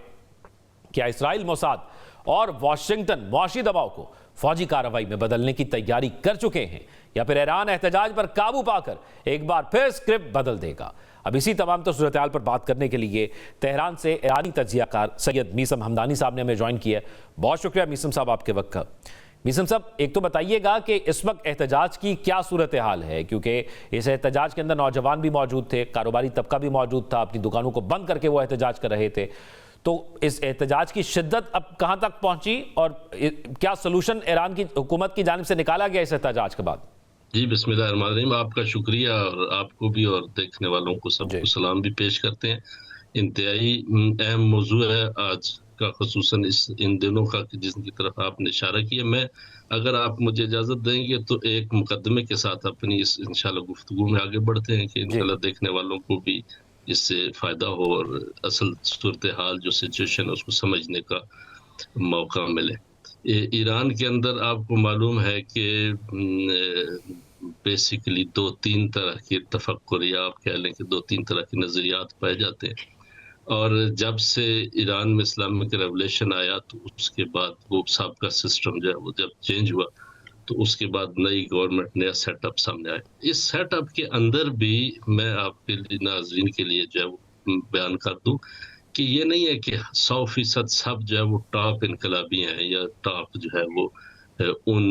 क्या इसराइल, मोसाद और वाशिंगटन मुआशी दबाव को फौजी कार्रवाई में बदलने की तैयारी कर चुके हैं, या फिर ईरान एहतजाज पर काबू पाकर एक बार फिर स्क्रिप्ट बदल देगा? अब इसी तमाम तो सूरत हाल पर बात करने के लिए तेहरान से ईरानी तज्जियाकार सैयद मीसम हमदानी साहब ने हमें ज्वाइन किया। बहुत शुक्रिया मीसम साहब आपके वक्त का। मीसम साहब, एक तो बताइएगा कि इस वक्त एहतजाज की क्या सूरत हाल है, क्योंकि इस एहतजाज के अंदर नौजवान भी मौजूद थे, कारोबारी तबका भी मौजूद था, अपनी दुकानों को बंद करके वो एहतजाज कर रहे थे। तो इस एहतजाज की शिद्दत अब कहां तक पहुंची और क्या सलूशन ईरान की हुकूमत की जानिब से निकाला गया इस एहतजाज के बाद? जी, बिस्मिल्लाहिर्रहमानिर्रहीम। आपका शुक्रिया, और आपको भी और देखने वालों को सबको सलाम भी पेश करते हैं। इंतहाई अहम मौजू है आज का, खुसूसन इन दिनों का, जिसकी तरफ आपने इशारा किया। मैं, अगर आप मुझे इजाज़त देंगे तो एक मुकदमे के साथ अपनी इस इंशाल्लाह गुफ्तगू में आगे बढ़ते हैं कि इंशाल्लाह देखने वालों को भी इससे फ़ायदा हो और असल सूरत हाल जो सिचुएशन है उसको समझने का मौका मिले। ईरान के अंदर आपको मालूम है कि बेसिकली 2-3 तरह के तफक्कुर, या आप कह लें कि 2-3 तरह के नज़रियात पाए जाते हैं। और जब से ईरान में इस्लामिक रेवोल्यूशन आया तो उसके बाद वो सबका सिस्टम जो है वो जब चेंज हुआ तो उसके बाद नई गवर्नमेंट, नया सेटअप सामने आया। इस सेटअप के अंदर भी मैं आपके लिए, नाज़रीन के लिए जो है वो बयान कर दूं कि ये नहीं है कि 100% सब जो है वो टॉप इनकलाबी हैं या टॉप जो है वो उन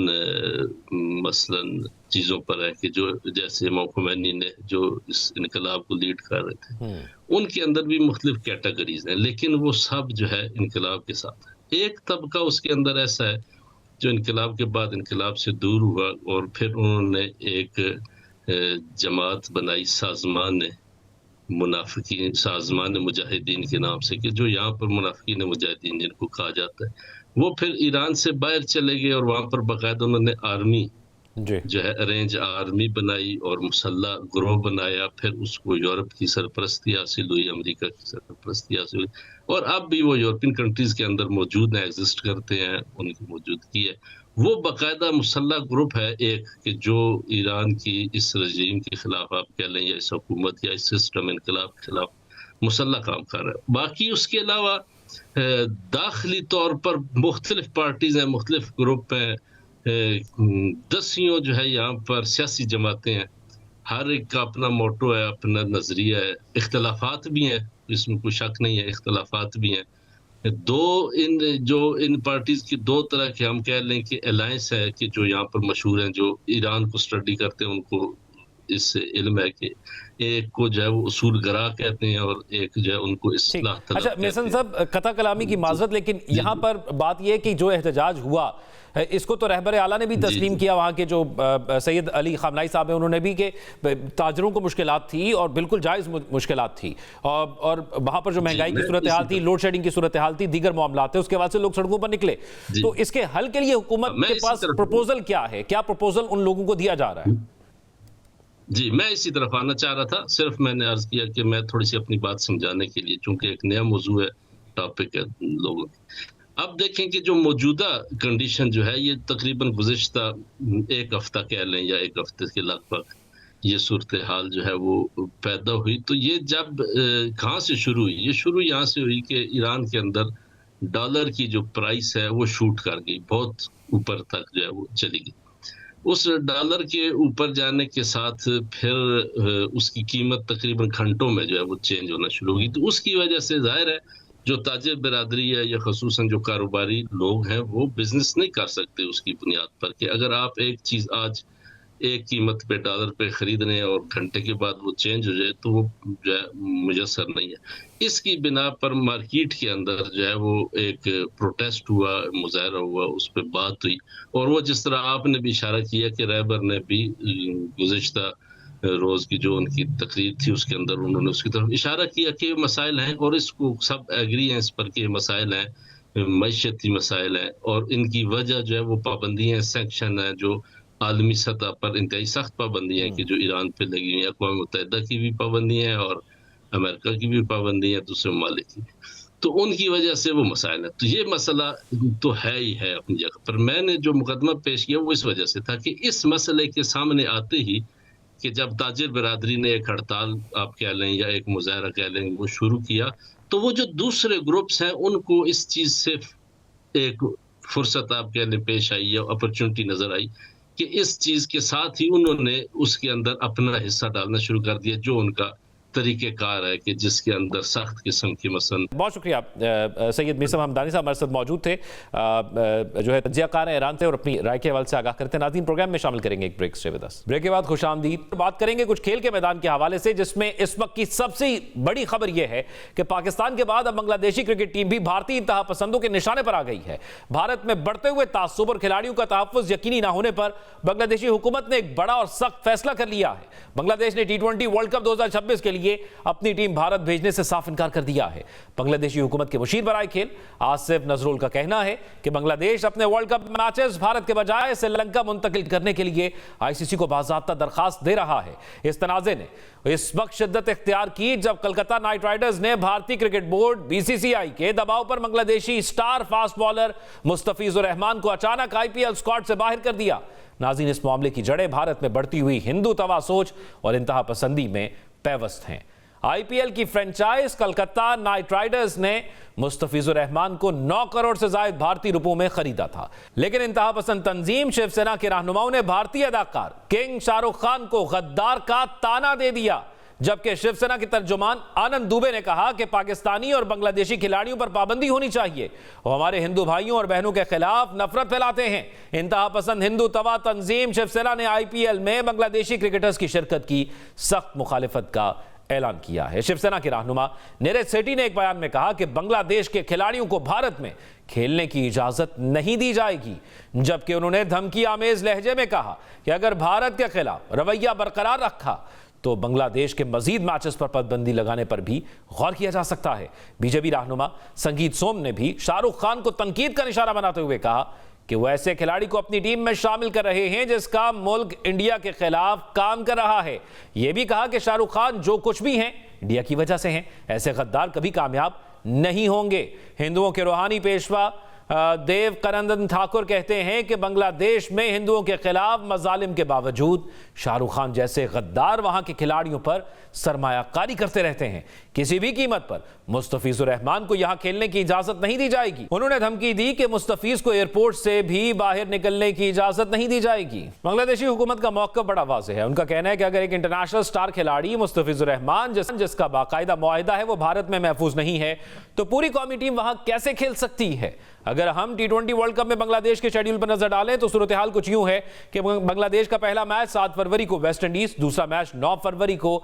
मसलन चीज़ों पर है कि जो जैसे इमाम खुमैनी ने जो इस इनकलाब को लीड कर रहे थे, उनके अंदर भी मुख्तलिफ कैटेगरीज हैं, लेकिन वो सब जो है इनकलाब के साथ है। एक तबका उसके अंदर ऐसा है जो इनकलाब के बाद इनकलाब से दूर हुआ और फिर उन्होंने एक जमात बनाई, साज़मान मुनाफिकीन, साज़मान मुजाहिदीन के नाम से, कि जो यहाँ पर मुनाफिकीन मुजाहिदीन जिनको कहा जाता है, वो फिर ईरान से बाहर चले गए और वहाँ पर बाकायदा उन्होंने आर्मी जो है अरेंज आर्मी बनाई और मुसल्ला ग्रोह बनाया। फिर उसको यूरोप की सरपरस्ती हासिल हुई, अमेरिका की सरपरस्ती हासिल हुई, और अब भी वो यूरोपियन कंट्रीज के अंदर मौजूद हैं, एग्जिस्ट करते हैं, उनकी मौजूदगी है। वो बाकायदा मुसल्ला ग्रुप है एक, कि जो ईरान की इस रजीम के खिलाफ आप कह लें, या इस हुकूमत या इस सिस्टम इनकलाब के खिलाफ मुसल्ला काम कर रहा है। बाकी उसके अलावा दाखिली तौर पर मुख्तलिफ पार्टीज हैं, मुख्तलिफ ग्रुप हैं, दसियों जो है यहाँ पर सियासी जमातें हैं, हर एक का अपना मोटो है, अपना नज़रिया है। इख्तलाफात भी हैं, इसमें कोई शक नहीं है, इख्तलाफात भी हैं। इन पार्टीज की दो तरह के हम कह लें कि अलायंस है, कि जो यहाँ पर मशहूर हैं, जो ईरान को स्टडी करते हैं उनको इससे इल्म है कि एक को जो है वो उसूल गरा कहते हैं और एक जो है उनको इस्लाह तलब। अच्छा मेहसन साहब, कथा कलामी की माजरत, लेकिन यहाँ पर बात यह है कि जो एहतजाज हुआ इसको तो रहबर आला ने भी तस्लीम किया, वहाँ के जो सैयद अली खामनाई साहब हैं उन्होंने भी, कि ताजरों को मुश्किलात थी और बिल्कुल जायज़ मुश्किलात थी, और वहाँ पर जो महंगाई की सूरत हाल थी, लोड शेडिंग की सूरत हाल थी, दीगर मामलात थे, उसके बाद से लोग सड़कों पर निकले। तो इसके हल के लिए हुकूमत के पास प्रपोजल क्या है? क्या प्रपोजल उन लोगों को दिया जा रहा है? जी, मैं इसी तरफ आना चाह रहा था। सिर्फ मैंने अर्ज किया कि मैं थोड़ी सी अपनी बात समझाने के लिए, चूंकि एक नया मौजू है, टॉपिक है लोगों की। अब देखें कि जो मौजूदा कंडीशन जो है, ये तकरीबन गुज़िश्ता एक हफ्ता कह लें या एक हफ्ते के लगभग ये सूरत हाल जो है वो पैदा हुई। तो ये जब कहाँ से शुरू हुई? ये शुरू यहाँ से हुई कि ईरान के अंदर डॉलर की जो प्राइस है वो शूट कर गई, बहुत ऊपर तक जो है वो चली गई। उस डॉलर के ऊपर जाने के साथ फिर उसकी कीमत तकरीबन घंटों में जो है वो चेंज होना शुरू होगी। तो उसकी वजह से जाहिर है जो ताजिर बिरादरी है या खसूसन जो कारोबारी लोग हैं वो बिजनेस नहीं कर सकते उसकी बुनियाद पर, कि अगर आप एक चीज़ आज एक कीमत पे डॉलर पे खरीद रहे हैं और घंटे के बाद वो चेंज हो जाए तो वो जो है मुयसर नहीं है। इसकी बिना पर मार्केट के अंदर जो है वो एक प्रोटेस्ट हुआ, मुजाहरा हुआ, उस पर बात हुई। और वो जिस तरह आपने भी इशारा किया कि रहबर ने भी गुज़िश्ता रोज़ की जो उनकी तकरीर थी उसके अंदर उन्होंने उसकी तरफ इशारा किया कि मसाइल हैं, और इसको सब एग्री हैं इस पर कि मसाइल हैं, मईशती मसाइल हैं, और इनकी वजह जो है वो पाबंदी है, सेक्शन है, जो आलमी सतह पर इंतहाई सख्त पाबंदी है कि जो ईरान पे लगी हुई है। अक़वाम मुत्तहिदा की भी पाबंदी है और अमेरिका की भी पाबंदी है, दूसरे ममालिक की। तो उनकी वजह से वो मसाइल है। तो ये मसला तो है ही है अपनी जगह पर। मैंने जो मुकदमा पेश किया वो इस वजह से था कि इस मसले के सामने आते ही कि जब ताजिर बिरादरी ने एक हड़ताल आप कह लें या एक मुजाहरा कह लें वो शुरू किया, तो वो जो दूसरे ग्रुप्स हैं उनको इस चीज़ से एक फुर्सत आप कह लें पेश आई या अपॉर्चुनिटी नज़र आई कि इस चीज़ के साथ ही उन्होंने उसके अंदर अपना हिस्सा डालना शुरू कर दिया, जो उनका तरीक़ेकार है कि जिसके अंदर सख्त किस्म की मसलन। बहुत शुक्रिया सैयद मीसम हमदानी साहब हमारे साथ मौजूद थे, जो है तज्ज़ियाकार हैं ईरान से और अपनी राय के हवाले से आगाह करते हैं। नाज़रीन, प्रोग्राम में शामिल करेंगे एक ब्रेक से विद अस। ब्रेक के बाद खुशामदीद। बात करेंगे कुछ खेल के मैदान के हवाले से, जिसमें इस वक्त की सबसे बड़ी खबर यह है कि पाकिस्तान के बाद अब बांग्लादेशी क्रिकेट टीम भी भारतीय इंतहा पसंदों के निशाने पर आ गई है। भारत में बढ़ते हुए तासुब और खिलाड़ियों का तहफ़्फ़ुज़ यकीनी ना होने पर बांग्लादेशी हुकूमत ने एक बड़ा और सख्त फैसला कर लिया है। बांग्लादेश ने T20 वर्ल्ड कप 2026 के लिए अपनी टीम भारत भेजने से साफ इनकार कर दिया है। बांग्लादेशी हुकूमत के मुशीर बराए खेल आसिफ नजरुल का कहना है कि बांग्लादेश अपने वर्ल्ड कप मैचेस भारत के बजाय श्रीलंका मुंतकिल करने के लिए ICC को बाज़ाब्ता दरखास्त दे रहा है। इस तनाज़े ने इस वक्त शिद्दत इख्तियार की जब कलकत्ता नाइट राइडर्स ने भारतीय क्रिकेट बोर्ड BCCI के दबाव पर Bangladeshi star fast bowler Mustafizur Rahman को अचानक IPL स्क्वाड से बाहर कर दिया। नाज़रीन, इस मामले की जड़ें भारत में बढ़ती हुई हिंदू तवा सोच और इंतहा पसंदी में पैवस्त हैं। IPL की फ्रेंचाइज कलकत्ता नाइट राइडर्स ने मुस्तफिजुर रहमान को 9 करोड़ से ज्यादा भारतीय रुपयों में खरीदा था, लेकिन इंतहा पसंद तंजीम शिवसेना के रहनुमाओं ने भारतीय अदाकार किंग शाहरुख खान को गद्दार का ताना दे दिया। जबकि शिवसेना के तर्जुमान आनंद दुबे ने कहा कि पाकिस्तानी और बांग्लादेशी खिलाड़ियों पर पाबंदी होनी चाहिए और हमारे हिंदू भाइयों और बहनों के खिलाफ नफरत फैलाते हैं। इंतहा पसंद हिंदू तवा तंजीम शिवसेना ने IPL में बांग्लादेशी क्रिकेटर्स की शिरकत की सख्त मुखालिफत का ऐलान किया है। शिवसेना के रहनुमा नीरज सेठी ने एक बयान में कहा कि बांग्लादेश के खिलाड़ियों को भारत में खेलने की इजाजत नहीं दी जाएगी, जबकि उन्होंने धमकी आमेज लहजे में कहा कि अगर भारत के खिलाफ रवैया बरकरार रखा तो बांग्लादेश के मजीद मैचेस पर पाबंदी लगाने पर भी गौर किया जा सकता है। बीजेपी रहनुमा संगीत सोम ने भी शाहरुख खान को तनकीद का निशाना बनाते हुए कहा कि वो ऐसे खिलाड़ी को अपनी टीम में शामिल कर रहे हैं जिसका मुल्क इंडिया के खिलाफ काम कर रहा है। यह भी कहा कि शाहरुख खान जो कुछ भी हैं इंडिया की वजह से हैं, ऐसे गद्दार कभी कामयाब नहीं होंगे। हिंदुओं के रूहानी पेशवा देव करंदन ठाकुर कहते हैं कि बांग्लादेश में हिंदुओं के खिलाफ मजालिम के बावजूद शाहरुख खान जैसे गद्दार वहां के खिलाड़ियों पर सरमायाकारी करते रहते हैं। किसी भी कीमत पर मुस्तफिजुर रहमान को यहां खेलने की इजाजत नहीं दी जाएगी। उन्होंने धमकी दी कि मुस्तफिज को एयरपोर्ट से भी बाहर निकलने की इजाजत नहीं दी जाएगी। बांग्लादेशी हुकूमत का मौक़िफ़ बड़ा वाज़ेह है। उनका कहना है कि अगर एक इंटरनेशनल स्टार खिलाड़ी मुस्तफिजुर रहमान जिसका बाकायदा मुआहिदा है वो भारत में महफूज नहीं है तो पूरी कौमी टीम वहां कैसे खेल सकती है। अगर हम T20 वर्ल्ड कप में बांग्लादेश के शेड्यूल पर नजर डालें तो सूरत हाल कुछ यूं है कि बांग्लादेश का पहला मैच 7 फरवरी को वेस्ट इंडीज, दूसरा मैच 9 फरवरी को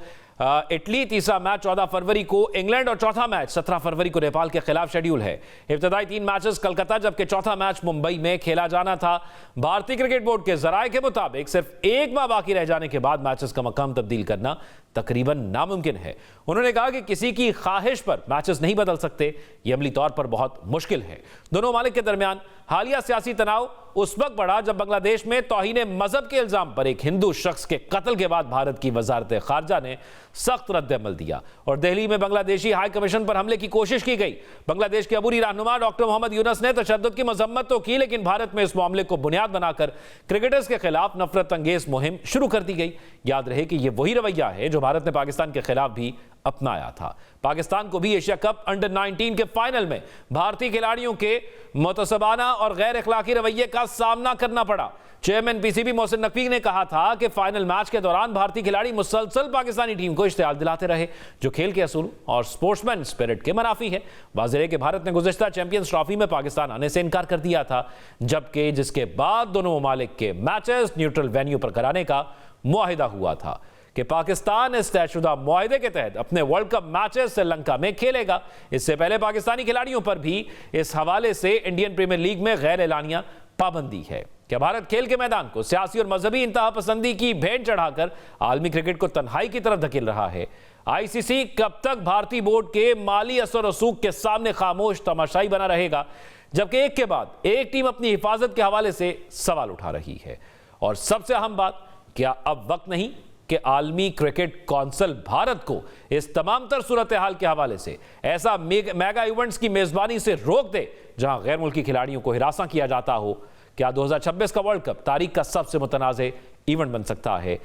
इटली, तीसरा मैच 14 फरवरी को इंग्लैंड और चौथा मैच 17 फरवरी को नेपाल के खिलाफ शेड्यूल है। इब्तदाई 3 मैचेस कलकत्ता जबकि चौथा मैच मुंबई में खेला जाना था। भारतीय क्रिकेट बोर्ड के जराये के मुताबिक सिर्फ एक माह बाकी रह जाने के बाद मैचेस का मकाम तब्दील करना तकरीबन नामुमकिन है। उन्होंने कहा कि किसी की ख्वाहिश पर मैचेस नहीं बदल सकते, यह अमली तौर पर बहुत मुश्किल है। दोनों मालिक के दरमियान हालिया सियासी तनाव उस वक्त बढ़ा जब बांग्लादेश में तौहीन मजहब के इल्जाम पर एक हिंदू शख्स के कत्ल के बाद भारत की वजारत खारजा ने सख्त रद्द-ए-अमल दिया और दिल्ली में बांग्लादेशी हाई कमीशन पर हमले की कोशिश की गई। बांग्लादेश के अबूरी रहनुमा डॉक्टर मोहम्मद यूनस ने तशद्दुद की मजम्मत तो की, लेकिन भारत में इस मामले को बुनियाद बनाकर क्रिकेटर्स के खिलाफ नफरत अंगेज मुहिम शुरू कर दी गई। याद रहे कि यह वही रवैया है जो भारत ने पाकिस्तान के खिलाफ भी अपनाया था। पाकिस्तान को भी एशिया कप अंडर 19 के फाइनल में भारतीय खिलाड़ियों के मुतसबाना और गैर अखलाकी रवैये का सामना करना पड़ा। चेयरमैन PCB मोहसिन नकवी ने कहा था कि फाइनल मैच के दौरान भारतीय खिलाड़ी मुसलसल पाकिस्तानी टीम को इश्तियाल दिलाते रहे जो खेल के असूल और स्पोर्ट्समैन स्पिरिट के मुनाफी है। वाज़ेह है कि भारत ने गुज़िश्ता चैंपियंस ट्रॉफी में पाकिस्तान आने से इनकार कर दिया था, जबकि जिसके बाद दोनों ममालिक के मैचेस न्यूट्रल वेन्यू पर कराने का मुआहिदा हुआ था कि पाकिस्तान इस तयशुदा मुआहिदे के तहत अपने वर्ल्ड कप मैचेस श्रीलंका में खेलेगा। इससे पहले पाकिस्तानी खिलाड़ियों पर भी इस हवाले से इंडियन प्रीमियर लीग में गैर एलानिया पाबंदी है। क्या भारत खेल के मैदान को सियासी और मजहबी इंतहा पसंदी की भेंट चढ़ाकर आलमी क्रिकेट को तन्हाई की तरफ धकेल रहा है? ICC कब तक भारतीय बोर्ड के माली असर रसूख के सामने खामोश तमाशाई बना रहेगा, जबकि एक के बाद एक टीम अपनी हिफाजत के हवाले से सवाल उठा रही है? और सबसे अहम बात, क्या अब वक्त नहीं कि आलमी क्रिकेट काउंसिल भारत को इस तमाम तर सूरत हाल के हवाले से ऐसा मेगा इवेंट्स की मेजबानी से रोक दे जहां गैर मुल्की खिलाड़ियों को हिरासा किया जाता हो? क्या 2026 का वर्ल्ड कप तारीख का सबसे मुतनाज़ इवेंट बन सकता है?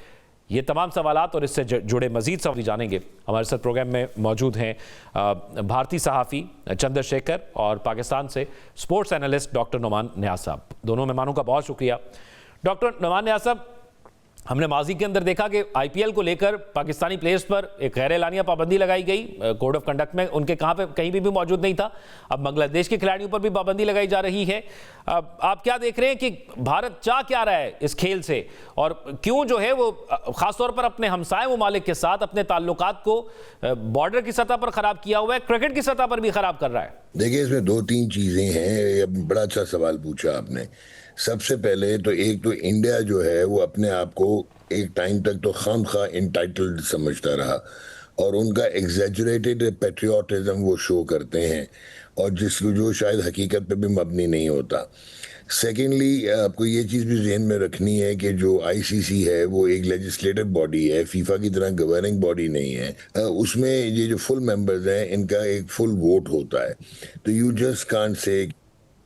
ये तमाम सवालात और इससे जुड़े मजीद सवाल जानेंगे। हमारे साथ प्रोग्राम में मौजूद हैं भारतीय सहाफ़ी चंद्रशेखर और पाकिस्तान से स्पोर्ट्स एनालिस्ट डॉक्टर नुमान नियाज़ साहब। दोनों मेहमानों का बहुत शुक्रिया। डॉक्टर नुमान नियाज़ साहब, हमने माजी के अंदर देखा कि आईपीएल को लेकर पाकिस्तानी प्लेयर्स पर एक गैर एलानिया पाबंदी लगाई गई, कोड ऑफ कंडक्ट में उनके कहीं भी मौजूद नहीं था। अब बांग्लादेश के खिलाड़ियों पर भी पाबंदी लगाई जा रही है। आप क्या देख रहे हैं कि भारत चाह क्या रहा है इस खेल से, और क्यों जो है वो खासतौर पर अपने हमसाए ममालिक के साथ अपने ताल्लुकात को बॉर्डर की सतह पर खराब किया हुआ है, क्रिकेट की सतह पर भी खराब कर रहा है? देखिए, इसमें 2-3 चीजें हैं। बड़ा अच्छा सवाल पूछा आपने। सबसे पहले तो एक तो इंडिया जो है वो अपने आप को एक टाइम तक तो खामखा इंटाइटल्ड समझता रहा, और उनका एग्जैजरेटेड पेट्रियोटिज्म वो शो करते हैं, और जिसको जो शायद हकीकत पे भी मबनी नहीं होता। सेकेंडली, आपको ये चीज़ भी जहन में रखनी है कि जो आईसीसी है वो एक लेजिस्लेटिव बॉडी है, फीफा की तरह गवर्निंग बॉडी नहीं है। उसमें ये जो फुल मेंबर्स हैं इनका एक फुल वोट होता है। तो यू जस्ट कांट से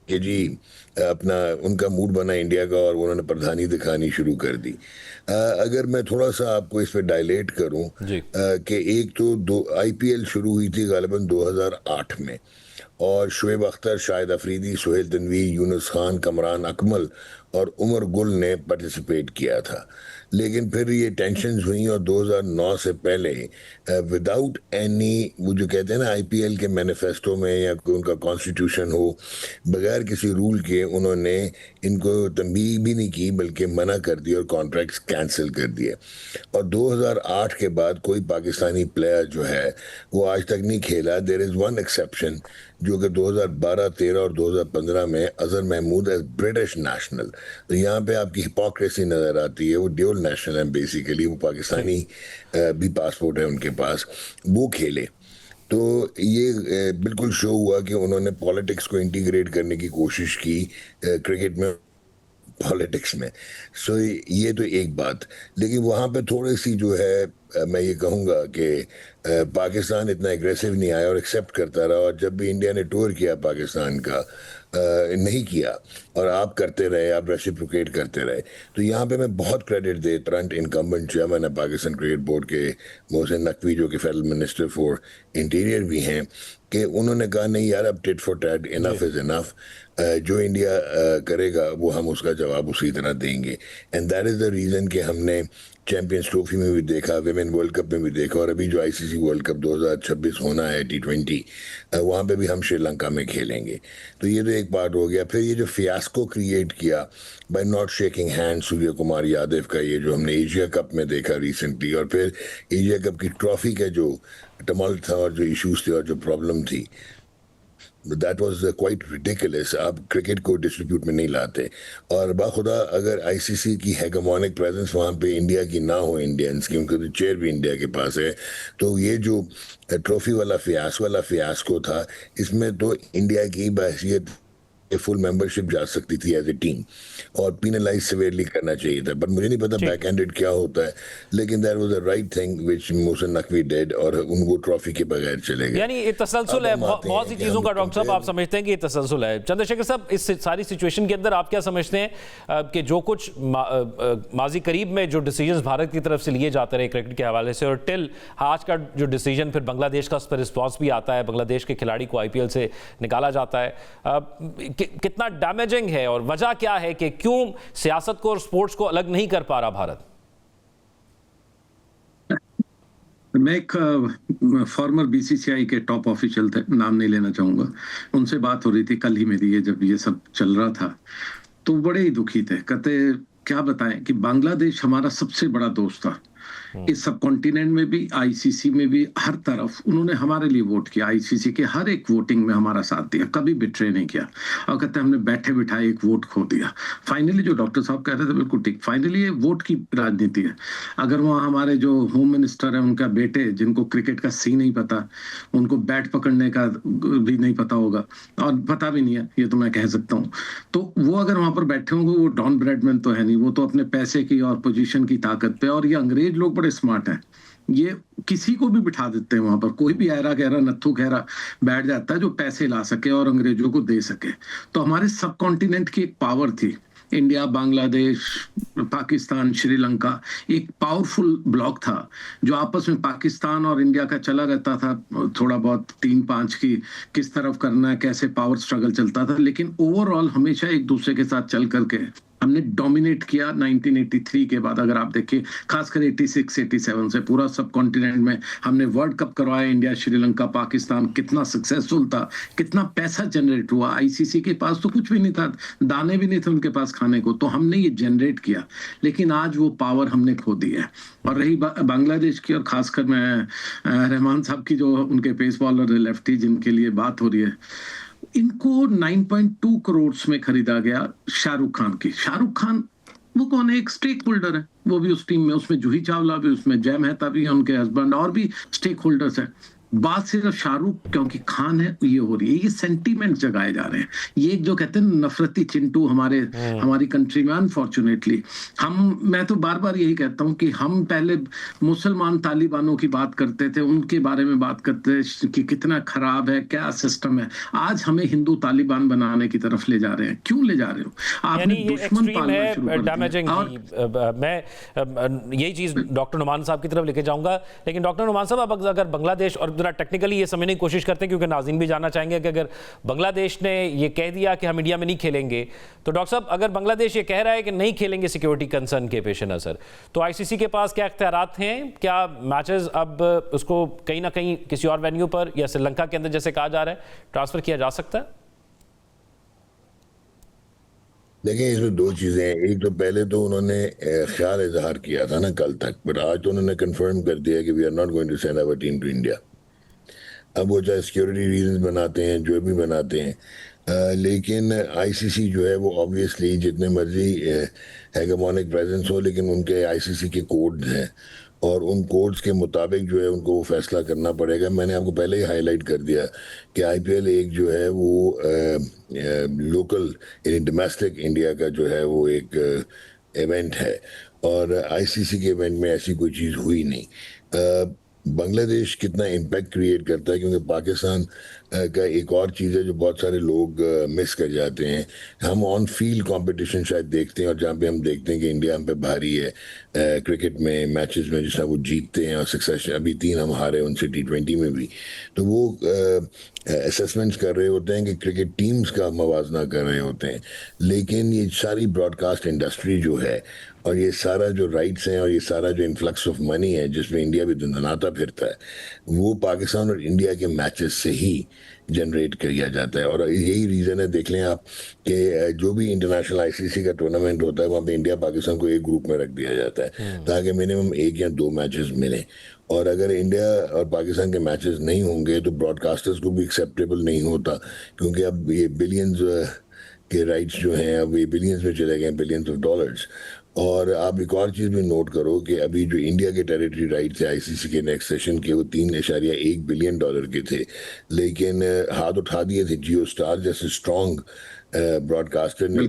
कि जी अपना उनका मूड बना इंडिया का और उन्होंने प्रधानी दिखानी शुरू कर दी। अगर मैं थोड़ा सा आपको इस पे डायलेट करूं कि एक तो आईपीएल शुरू हुई थी गालिबन 2008 में, और शुएब अख्तर, शाहिद अफरीदी, सुहेल तनवीर, यूनुस खान, कमरान अकमल और उमर गुल ने पार्टिसिपेट किया था। लेकिन फिर ये टेंशन्स हुई और 2009 से पहले विदाउट एनी, वो जो कहते हैं ना आईपीएल के मैनिफेस्टो में या उनका कॉन्स्टिट्यूशन हो, बगैर किसी रूल के उन्होंने इनको तंबीह भी नहीं की बल्कि मना कर दिया और कॉन्ट्रैक्ट्स कैंसिल कर दिए। और 2008 के बाद कोई पाकिस्तानी प्लेयर जो है वो आज तक नहीं खेला। देयर इज़ वन एक्सेप्शन जो कि 2012, 13 और 2015 में Azhar Mahmood as British national. तो यहाँ पे आपकी हिपोक्रेसी नज़र आती है। वो ड्यूल नेशनल है बेसिकली, वो पाकिस्तानी भी पासपोर्ट है उनके पास, वो खेले। तो ये बिल्कुल शो हुआ कि उन्होंने पॉलिटिक्स को इंटीग्रेट करने की कोशिश की क्रिकेट में, पॉलिटिक्स में। सो ये तो एक बात। लेकिन वहाँ पे थोड़ी सी जो है मैं ये कहूँगा कि पाकिस्तान इतना एग्रेसिव नहीं आया और एक्सेप्ट करता रहा, और जब भी इंडिया ने टूर किया पाकिस्तान का नहीं किया और आप करते रहे, आप रेसिप्रोकेट करते रहे। तो यहाँ पे मैं बहुत क्रेडिट दे करंट इनकम्बेंट चेयरमैन है पाकिस्तान क्रिकेट बोर्ड के मोहसिन नकवी, जो कि फेडरल मिनिस्टर फॉर इंटीरियर भी हैं, कि उन्होंने कहा नहीं यार अब tit for tat, enough is enough. जो इंडिया करेगा वो हम उसका जवाब उसी तरह देंगे। And that is the reason कि हमने चैंपियंस ट्रॉफी में भी देखा, विमेन वर्ल्ड कप में भी देखा, और अभी जो आईसीसी वर्ल्ड कप 2026 होना है T20, वहाँ पे भी हम श्रीलंका में खेलेंगे। तो ये तो एक पार्ट हो गया। फिर ये जो फियास्को क्रिएट किया bye not shaking hand Surya Kumar Yadav का, ये जो हमने एशिया कप में देखा रिसेंटली, और फिर एशिया कप की ट्रॉफी का जो टमल्ट था और जो इश्यूज थे और जो प्रॉब्लम थी, दैट वाज क्वाइट रिडिकुलस। आप क्रिकेट को डिस्ट्रीब्यूट में नहीं लाते, और बाखुदा अगर आईसीसी की हेगेमोनिक प्रेजेंस वहाँ पे इंडिया की ना हो, इंडियंस की, उनका तो चेयर भी इंडिया के पास है, तो ये जो ट्रॉफी वाला फियास्को था, इसमें तो इंडिया की बहसियत फुल मेंबरशिप जा सकती थी एज ए टीम, और पीनलाइज सिवियरली करना चाहिए था। बट मुझे नहीं पता बैक हैंडेड क्या होता है, लेकिन that was the right thing which Mohsin Naqvi did, और उनको ट्रॉफी के बगैर चले गए। यानी ये तसलसल है बहुत सी चीज़ों का। डॉक्टर साहब आप समझते हैं कि ये तसलसल है। चंद्रशेखर साहब, इस सारी सिचुएशन के अंदर आप क्या समझते हैं कि जो कुछ माजी करीब में जो डिसीजंस भारत की तरफ से लिए जाते रहे क्रिकेट के हवाले से, और टिल आज का जो डिसीजन, फिर बांग्लादेश का उस पर रिस्पॉन्स भी आता है, बांग्लादेश के खिलाड़ी को आईपीएल से निकाला जाता है, कितना डैमेजिंग है और वजह क्या है कि क्यों सियासत को और स्पोर्ट्स को अलग नहीं कर पा रहा भारत? मैं एक फॉर्मर बीसीसीआई के टॉप ऑफिशियल थे, नाम नहीं लेना चाहूंगा, उनसे बात हो रही थी कल ही मेरी, ये जब ये सब चल रहा था, तो बड़े ही दुखी थे। कहते क्या बताएं कि बांग्लादेश हमारा सबसे बड़ा दोस्त था इस सब कॉन्टिनेंट में भी, आईसीसी में भी, हर तरफ उन्होंने हमारे लिए वोट किया, आईसीसी के हर एक वोटिंग में हमारा साथ दिया, कभी बिट्रे नहीं किया। और कहते हैं हमने बैठे बिठाए एक वोट खो दिया। फाइनली जो डॉक्टर साहब कह रहे थे बिल्कुल ठीक, फाइनली ये वोट की राजनीति है। अगर वहाँ हमारे जो होम मिनिस्टर है, उनका बेटे जिनको क्रिकेट का सी नहीं पता, उनको बैट पकड़ने का भी नहीं पता होगा, और पता भी नहीं है, ये तो मैं कह सकता हूँ, तो वो अगर वहां पर बैठे होंगे, वो डॉन ब्रैडमैन तो है नहीं, वो तो अपने पैसे की और पोजीशन की ताकत पे, और ये अंग्रेज लोग बड़े स्मार्ट है, ये किसी को भी बिठा देते हैं वहां पर, कोई भी ऐरा गहरा नत्थु गहरा बैठ जाता है जो पैसे ला सके और अंग्रेजों को दे सके। तो हमारे सब कॉन्टिनेंट की एक पावर थी, इंडिया, बांग्लादेश, पाकिस्तान, श्रीलंका, एक पावरफुल ब्लॉक था जो आपस में पाकिस्तान और इंडिया का चला रहता था, थोड़ा बहुत 3-5 की किस तरफ करना है, कैसे पावर स्ट्रगल चलता था, लेकिन ओवरऑल हमेशा एक दूसरे के साथ चल करके हमने डोमिनेट किया 1983 के बाद। अगर आप देखिए खासकर 86-87 से पूरा सब कॉन्टिनेंट में हमने वर्ल्ड कप करवाया, इंडिया, श्रीलंका, पाकिस्तान, कितना सक्सेसफुल था, कितना पैसा जनरेट हुआ। आईसीसी के पास तो कुछ भी नहीं था, दाने भी नहीं थे उनके पास खाने को, तो हमने ये जनरेट किया। लेकिन आज वो पावर हमने खो दी है। और रही बांग्लादेश की, और खासकर मैं रहमान साहब की, जो उनके पेस बॉलर लेफ्टी जिनके लिए बात हो रही है, इनको 9.2 करोड़ में खरीदा गया शाहरुख खान की। शाहरुख खान वो कौन है? एक स्टेक होल्डर है, वो भी उस टीम में, उसमें जूही चावला भी, उसमें जय मेहता भी है, उनके हस्बैंड, और भी स्टेक होल्डर्स है। बात सिर्फ शाहरुख क्योंकि खान है ये हो रही है। ये सेंटीमेंट जगाए जा रहे हैं। ये जो कहते हैं नफरती चिंटू हमारी कंट्री में, अनफॉर्चुनेटली मैं तो बार बार यही कहता हूं कि हम पहले मुसलमान तालिबानों की बात करते थे, उनके बारे में बात करते थे कि कितना खराब है, क्या सिस्टम है। आज हमें हिंदू तालिबान बनाने की तरफ ले जा रहे हैं। क्यों ले जा रहे हो? आपने दुश्मन पालना शुरू कर दिया। मैं यही चीज डॉक्टर नुमान साहब की तरफ लेके जाऊंगा, लेकिन डॉक्टर नुमान साहब, आप अगर बांग्लादेश, और टेक्निकली ये समझने की कोशिश करते हैं क्योंकि नाज़रीन भी जानना चाहेंगे कि अगर बांग्लादेश ने ये कह दिया कि हम इंडिया में नहीं खेलेंगे, तो डॉक्टर साहब अगर बांग्लादेश ये कह रहा है कि नहीं खेलेंगे सिक्योरिटी कंसर्न के पेश नज़र, तो आईसीसी के पास क्या इख्तियारात हैं? क्या मैचेस अब उसको कहीं ना कहीं किसी और वेन्यू पर या श्रीलंका के अंदर जैसे कहा जा रहा है ट्रांसफर किया जा सकता है? देखिए, इसमें दो चीजें हैं। एक तो पहले तो उन्होंने ख्याल इजहार किया था ना कल तक, बट आज तो उन्होंने कंफर्म कर दिया कि we are not going to send our team to India. अब वो चाहे सिक्योरिटी रीजंस बनाते हैं, जो भी बनाते हैं, लेकिन आईसीसी जो है वो ऑब्वियसली जितने मर्जी हेगेमोनिक प्रेजेंस हो, लेकिन उनके आईसीसी के कोड्स हैं और उन कोड्स के मुताबिक जो है उनको वो फैसला करना पड़ेगा। मैंने आपको पहले ही हाईलाइट कर दिया कि आईपीएल एक जो है वो लोकल यानी डोमेस्टिक इंडिया का जो है वो एक इवेंट है, और आईसीसी के इवेंट में ऐसी कोई चीज़ हुई नहीं। बांग्लादेश कितना इम्पैक्ट क्रिएट करता है, क्योंकि पाकिस्तान का एक और चीज़ है जो बहुत सारे लोग मिस कर जाते हैं। हम ऑन फील्ड कंपटीशन शायद देखते हैं, और जहाँ पे हम देखते हैं कि इंडिया हम पे भारी है क्रिकेट में, मैचेस में जिस तरह वो जीतते हैं और सक्सेस, अभी 3 हम हारे उनसे T20 में भी, तो वो असेसमेंट्स कर रहे होते हैं कि क्रिकेट टीम्स का मवाजना कर रहे होते हैं। लेकिन ये सारी ब्रॉडकास्ट इंडस्ट्री जो है, और ये सारा जो राइट्स हैं, और ये सारा जो इन्फ्लक्स ऑफ मनी है जिसमें इंडिया भी धंधनाता फिरता है, वो पाकिस्तान और इंडिया के मैचेस से ही जनरेट किया जाता है। और यही रीज़न है, देख लें आप कि जो भी इंटरनेशनल आईसीसी का टूर्नामेंट होता है वहाँ पे इंडिया पाकिस्तान को एक ग्रुप में रख दिया जाता है ताकि मिनिमम 1 या 2 मैचेस मिलें। और अगर इंडिया और पाकिस्तान के मैचेस नहीं होंगे तो ब्रॉडकास्टर्स को भी एक्सेप्टेबल नहीं होता, क्योंकि अब ये बिलियंस के राइट्स जो हैं अब ये बिलियंस में चले गए, बिलियंस ऑफ डॉलर्स। और आप एक और चीज़ भी नोट करो कि अभी जो इंडिया के टेरिटरी राइट्स है आईसीसी के नेक्स्ट सेशन के, वो $3.1 बिलियन के थे, लेकिन हाथ उठा दिए थे जियो स्टार जैसे स्ट्रॉन्ग ब्रॉडकास्टर ने।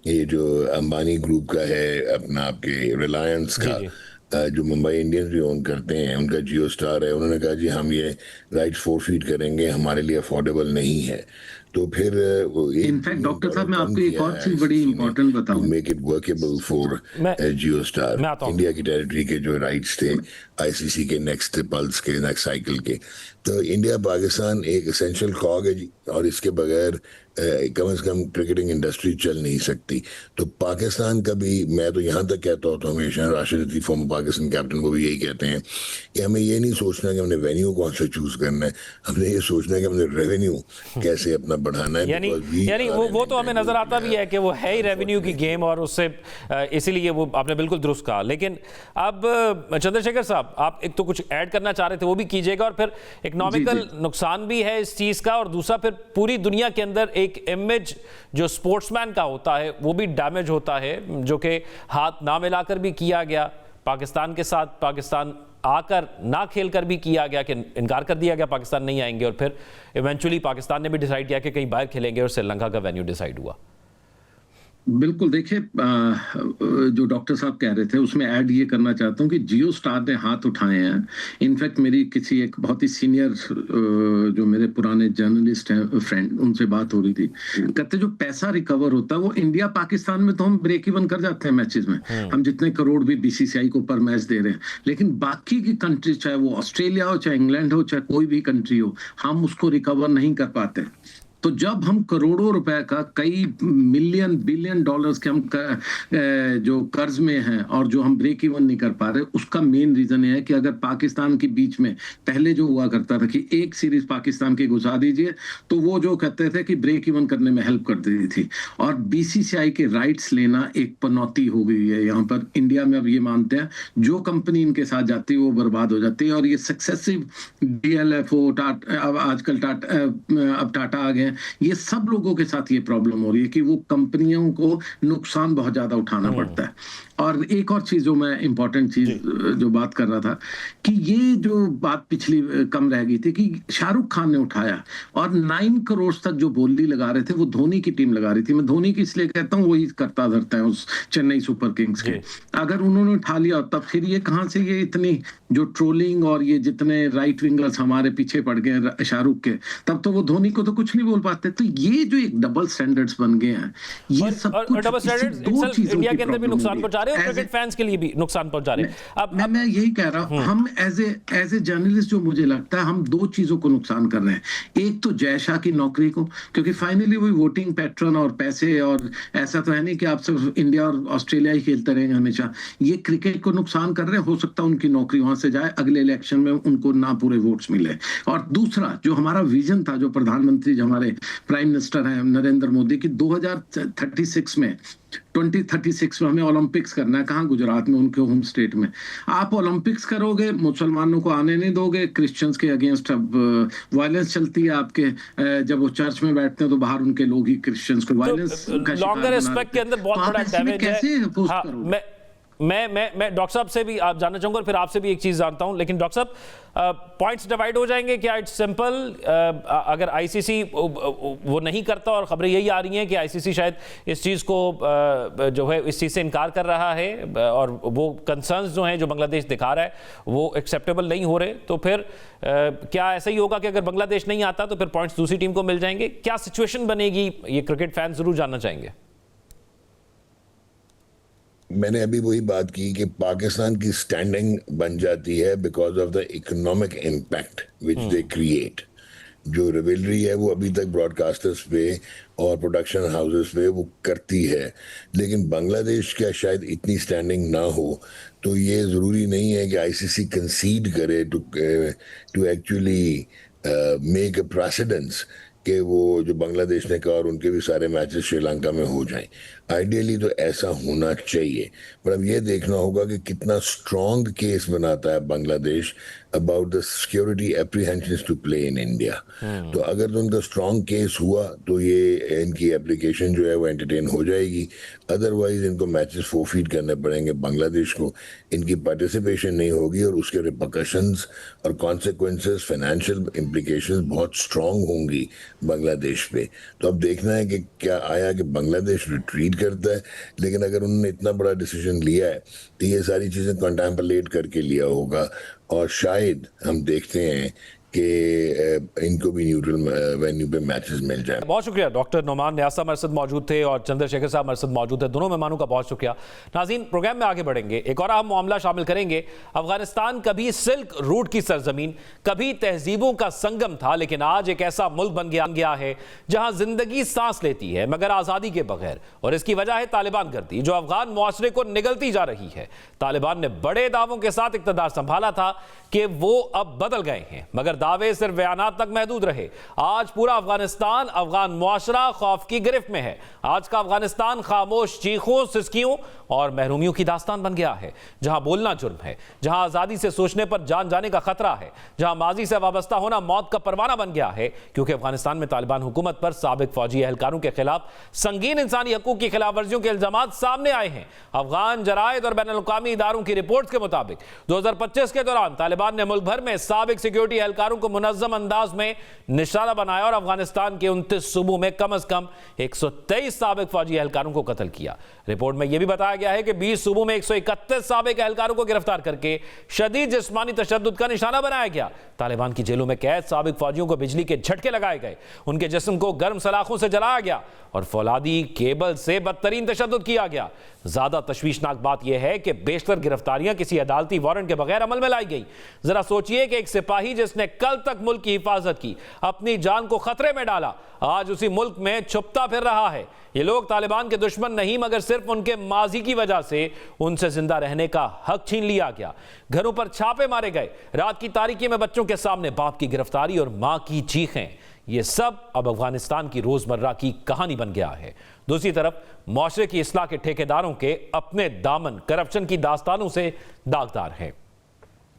ये जो अंबानी ग्रुप का है, अपना आपके रिलायंस का, जो मुंबई इंडियंस भी ओन करते हैं, उनका जियो स्टार है, उन्होंने कहा जी हम ये राइट्स फोरफीट करेंगे, हमारे लिए अफोर्डेबल नहीं है। तो फिर इनफैक्ट डॉक्टर साहब मैं आपको एक और चीज बड़ी इंपॉर्टेंट बताऊं, make it workable for Jio star. India की टेरिटरी के जो राइट्स थे आईसीसी के नेक्स्ट पल्स के, नेक्स्ट साइकिल के, तो इंडिया पाकिस्तान एक एसेंशियल कॉग है जी, और इसके बगैर कम से कम क्रिकेटिंग इंडस्ट्री चल नहीं सकती। तो पाकिस्तान का भी, मैं तो यहाँ तक कहता हूँ, तो हमेशा राशिद लतीफ़ फॉर्मर पाकिस्तान कैप्टन को भी यही कहते हैं कि हमें ये नहीं सोचना कि हमने वेन्यू कौन सा चूज करना है, हमने ये सोचना है कि हमने रेवेन्यू कैसे अपना बढ़ाना है। यानी वो तो हमें नजर आता भी है कि वो है ही रेवेन्यू की गेम, और उससे इसीलिए वो आपने बिल्कुल दुरुस्त कहा। लेकिन अब चंद्रशेखर साहब, आप एक तो कुछ ऐड करना चाह रहे थे, वो भी कीजिएगा, और फिर इकोनॉमिकल नुकसान भी है इस चीज का, और दूसरा फिर पूरी दुनिया के अंदर एक इमेज जो स्पोर्ट्समैन का होता है वो भी डैमेज होता है, जो कि हाथ ना मिलाकर भी किया गया पाकिस्तान के साथ, पाकिस्तान आकर ना खेलकर भी किया गया कि इनकार कर दिया गया पाकिस्तान नहीं आएंगे, और फिर इवेंचुअली पाकिस्तान ने भी डिसाइड किया कि कहीं बाहर खेलेंगे और श्रीलंका का वेन्यू डिसाइड हुआ। बिल्कुल, देखिए जो डॉक्टर साहब कह रहे थे उसमें ऐड ये करना चाहता हूँ कि जियो स्टार ने हाथ उठाए हैं। इनफैक्ट मेरी किसी एक बहुत ही सीनियर जो मेरे पुराने जर्नलिस्ट हैं फ्रेंड, उनसे बात हो रही थी, कहते जो पैसा रिकवर होता है वो इंडिया पाकिस्तान में तो हम ब्रेक इवन कर जाते हैं मैचेस में, हम जितने करोड़ भी बीसीसीआई को पर मैच दे रहे हैं, लेकिन बाकी की कंट्री, चाहे वो ऑस्ट्रेलिया हो, चाहे इंग्लैंड हो, चाहे कोई भी कंट्री हो, हम उसको रिकवर नहीं कर पाते। तो जब हम करोड़ों रुपए का, कई मिलियन बिलियन डॉलर्स के हम जो कर्ज में हैं और जो हम ब्रेक इवन नहीं कर पा रहे, उसका मेन रीजन है कि अगर पाकिस्तान के बीच में पहले जो हुआ करता था कि एक सीरीज पाकिस्तान की घुसा दीजिए, तो वो जो कहते थे कि ब्रेक इवन करने में हेल्प कर देती थी। और बीसीसीआई के राइट्स लेना एक पनौती हो गई है यहाँ पर। इंडिया में अब ये मानते हैं जो कंपनी इनके साथ जाती है वो बर्बाद हो जाती है। और ये सक्सेसिव डीएलएफओ, अब आजकल अब टाटा आ गए, ये सब लोगों के साथ ये प्रॉब्लम हो रही है कि वो कंपनियों को नुकसान बहुत ज्यादा उठाना पड़ता है। और एक और चीज जो मैं इंपॉर्टेंट चीज जो बात कर रहा था कि ये जो बात पिछली कम रह गई थी कि शाहरुख खान ने उठाया और 9 करोड़ तक जो बोली लगा रहे थे वो धोनी की टीम लगा रही थी। मैं धोनी की इसलिए कहता हूँ, वही करता धरता है उस चेन्नई सुपर किंग्स के। अगर उन्होंने उठा लिया तब फिर ये कहां से ये इतनी जो ट्रोलिंग और ये जितने राइट विंगर्स हमारे पीछे पड़ गए शाहरुख के, तब तो वो धोनी को तो कुछ नहीं बोल पाते। तो ये जो एक डबल स्टैंडर्ड्स बन गए हैं, ये सब कुछ डबल स्टैंडर्ड्स इंडिया के अंदर भी नुकसान पहुंचा रहे हैं और क्रिकेट फैंस के लिए भी नुकसान पहुंचा रहे हैं। अब मैं यही कह रहा हूं, हम एज ए जर्नलिस्ट जो मुझे लगता है हम दो चीजों को नुकसान कर रहे हैं। एक तो जय शाह की नौकरी को, क्योंकि फाइनली वही वोटिंग पैटर्न और पैसे, और ऐसा तो है नहीं कि आप सिर्फ इंडिया और ऑस्ट्रेलिया ही खेलते रहेंगे हमेशा। ये क्रिकेट को नुकसान कर रहे हैं। हो सकता है उनकी नौकरी वहां से जाए, अगले इलेक्शन में उनको ना पूरे वोट्स मिले। और दूसरा जो हमारा विजन था, जो प्रधानमंत्री जो हमारे प्राइम मिनिस्टर हैं नरेंद्र मोदी की, 2036 में 2036 में हमें ओलंपिक्स करना है। कहाँ? गुजरात में, उनके होम स्टेट में। आप ओलंपिक्स करोगे, मुसलमानों को आने नहीं दोगे, क्रिश्चियंस के अगेंस्ट अब वायलेंस चलती है आपके, जब वो चर्च में बैठते हैं तो बाहर उनके लोग ही क्रिश्चियंस को वायलेंस का लॉन्गर एस्पेक्ट के अंदर बहुत बड़ा डैमेज है। कैसे अपोज करोगे? मैं डॉक्टर साहब से भी आप जानना चाहूंगा और फिर आपसे भी एक चीज जानता हूं, लेकिन डॉक्टर साहब पॉइंट्स डिवाइड हो जाएंगे क्या? इट्स सिंपल, अगर आईसीसी वो नहीं करता, और खबरें यही आ रही हैं कि आईसीसी शायद इस चीज को जो है इस चीज से इनकार कर रहा है, और वो कंसर्न्स जो हैं जो बांग्लादेश दिखा रहा है वो एक्सेप्टेबल नहीं हो रहे, तो फिर क्या ऐसा ही होगा कि अगर बांग्लादेश नहीं आता तो फिर पॉइंट्स दूसरी टीम को मिल जाएंगे? क्या सिचुएशन बनेगी, ये क्रिकेट फैंस जरूर जानना चाहेंगे। मैंने अभी वही बात की कि पाकिस्तान की स्टैंडिंग बन जाती है because of the economic impact which they create. जो रिवेलरी है वो अभी तक ब्रॉडकास्टर्स पे और प्रोडक्शन हाउसेस पे वो करती है, लेकिन बांग्लादेश का शायद इतनी स्टैंडिंग ना हो, तो ये ज़रूरी नहीं है कि आईसीसी कंसीड करे to actually make a precedence कि वो जो बांग्लादेश ने कहा और उनके भी सारे मैचेस श्रीलंका में हो जाएं। आइडियली तो ऐसा होना चाहिए, पर अब ये देखना होगा कि कितना स्ट्रॉन्ग केस बनाता है Bangladesh about the security apprehensions to play in India. तो अगर तो उनका स्ट्रॉन्ग केस हुआ तो ये इनकी एप्लीकेशन जो है वो एंटरटेन हो जाएगी, अदरवाइज इनको मैचेस फोरफीट करने पड़ेंगे बांग्लादेश को, इनकी पार्टिसिपेशन नहीं होगी और उसके रिपरकशंस और कॉन्सिक्वेंसेस, फाइनेंशियल इम्प्लीकेशंस बहुत स्ट्रॉन्ग होंगी बांग्लादेश पे। तो अब देखना है कि क्या आया कि बांग्लादेश रिट्रीट करता है, लेकिन अगर उन्होंने इतना बड़ा डिसीजन लिया है तो ये सारी चीजें कंटेम्पलेट करके लिया होगा, और शायद हम देखते हैं कि इनको भी न्यूट्रल वेन्यू पे मैचेस मिल जाए। बहुत शुक्रिया डॉक्टर नोमान न्यासा मरसद मौजूद थे और चंद्रशेखर साहब मरसद मौजूद थे, दोनों मेहमानों का बहुत शुक्रिया। नाज़रीन, प्रोग्राम में आगे बढ़ेंगे, एक और अहम मामला शामिल करेंगे। अफगानिस्तान कभी सिल्क रूट की सरजमीन, कभी तहजीबों का संगम था, लेकिन आज एक ऐसा मुल्क बन गया है जहां जिंदगी सांस लेती है मगर आजादी के बगैर, और इसकी वजह है तालिबान गर्दी जो अफगान मुआशरे को निगलती जा रही है। तालिबान ने बड़े दावों के साथ इक़्तिदार संभाला था कि वो अब बदल गए हैं, मगर दावे सिर्फ बयानात तक महदूद रहे। आज पूरा अफगानिस्तान, अफगान मुआशरा खौफ की गिरफ्त में है। आज का अफगानिस्तान खामोश चीखों, सिसकियों और महरूमियों की दास्तान बन गया है, जहां बोलना जुर्म है, जहां आजादी से सोचने पर जान जाने का खतरा है, जहां माजी से वाबस्ता होना मौत का परवाना बन गया है, क्योंकि अफगानिस्तान में तालिबान हुकूमत पर साबिक फौजी एहलकारों के खिलाफ संगीन इंसानी हकूक की खिलाफ वर्जियों के इल्जामात सामने आए हैं। अफगान जरायद और बैनुल-अक़वामी इदारों की रिपोर्ट्स के मुताबिक 2025 के दौरान तालिबान ने मुल्क भर में साबिक सिक्योरिटी एहलकारों को मुनज़्ज़म अंदाज में निशाना बनाया और अफगानिस्तान के 29 सूबों में कम से कम 123 साबिक फौजी एहलकारों को कत्ल किया। रिपोर्ट में यह भी बताया गया है कि 20 सूबों में 131 साबिक एहलकारों को गिरफ्तार करके शदीद जिस्मानी तशद्दुद का निशाना बनाया गया। तालिबान की जेलों में कैद साबिक फौजियों को बिजली के झटके लगाए गए, उनके जिस्म को गर्म सलाखों से जलाया गया और फौलादी केबल से बदतरीन तशद्दुद किया गया। ज्यादा तशवीशनाक बात यह है कि बेशतर गिरफ्तारियां किसी अदालती वारंट के बगैर अमल में लाई गई। जरा सोचिए कि एक सिपाही जिसने कल तक मुल्क की हिफाजत की, अपनी जान को खतरे में डाला, आज उसी मुल्क में छुपता फिर रहा है। ये लोग तालिबान के दुश्मन नहीं, मगर सिर्फ उनके माजी की वजह से उनसे जिंदा रहने का हक छीन लिया गया। घरों पर छापे मारे गए, रात की तारीकी में बच्चों के सामने बाप की गिरफ्तारी और मां की चीखें। ये सब अब अफगानिस्तान की रोजमर्रा की कहानी बन गया है। दूसरी तरफ मुआशरे की इस्लाह के ठेकेदारों के अपने दामन करप्शन की दास्तानों से दागदार हैं।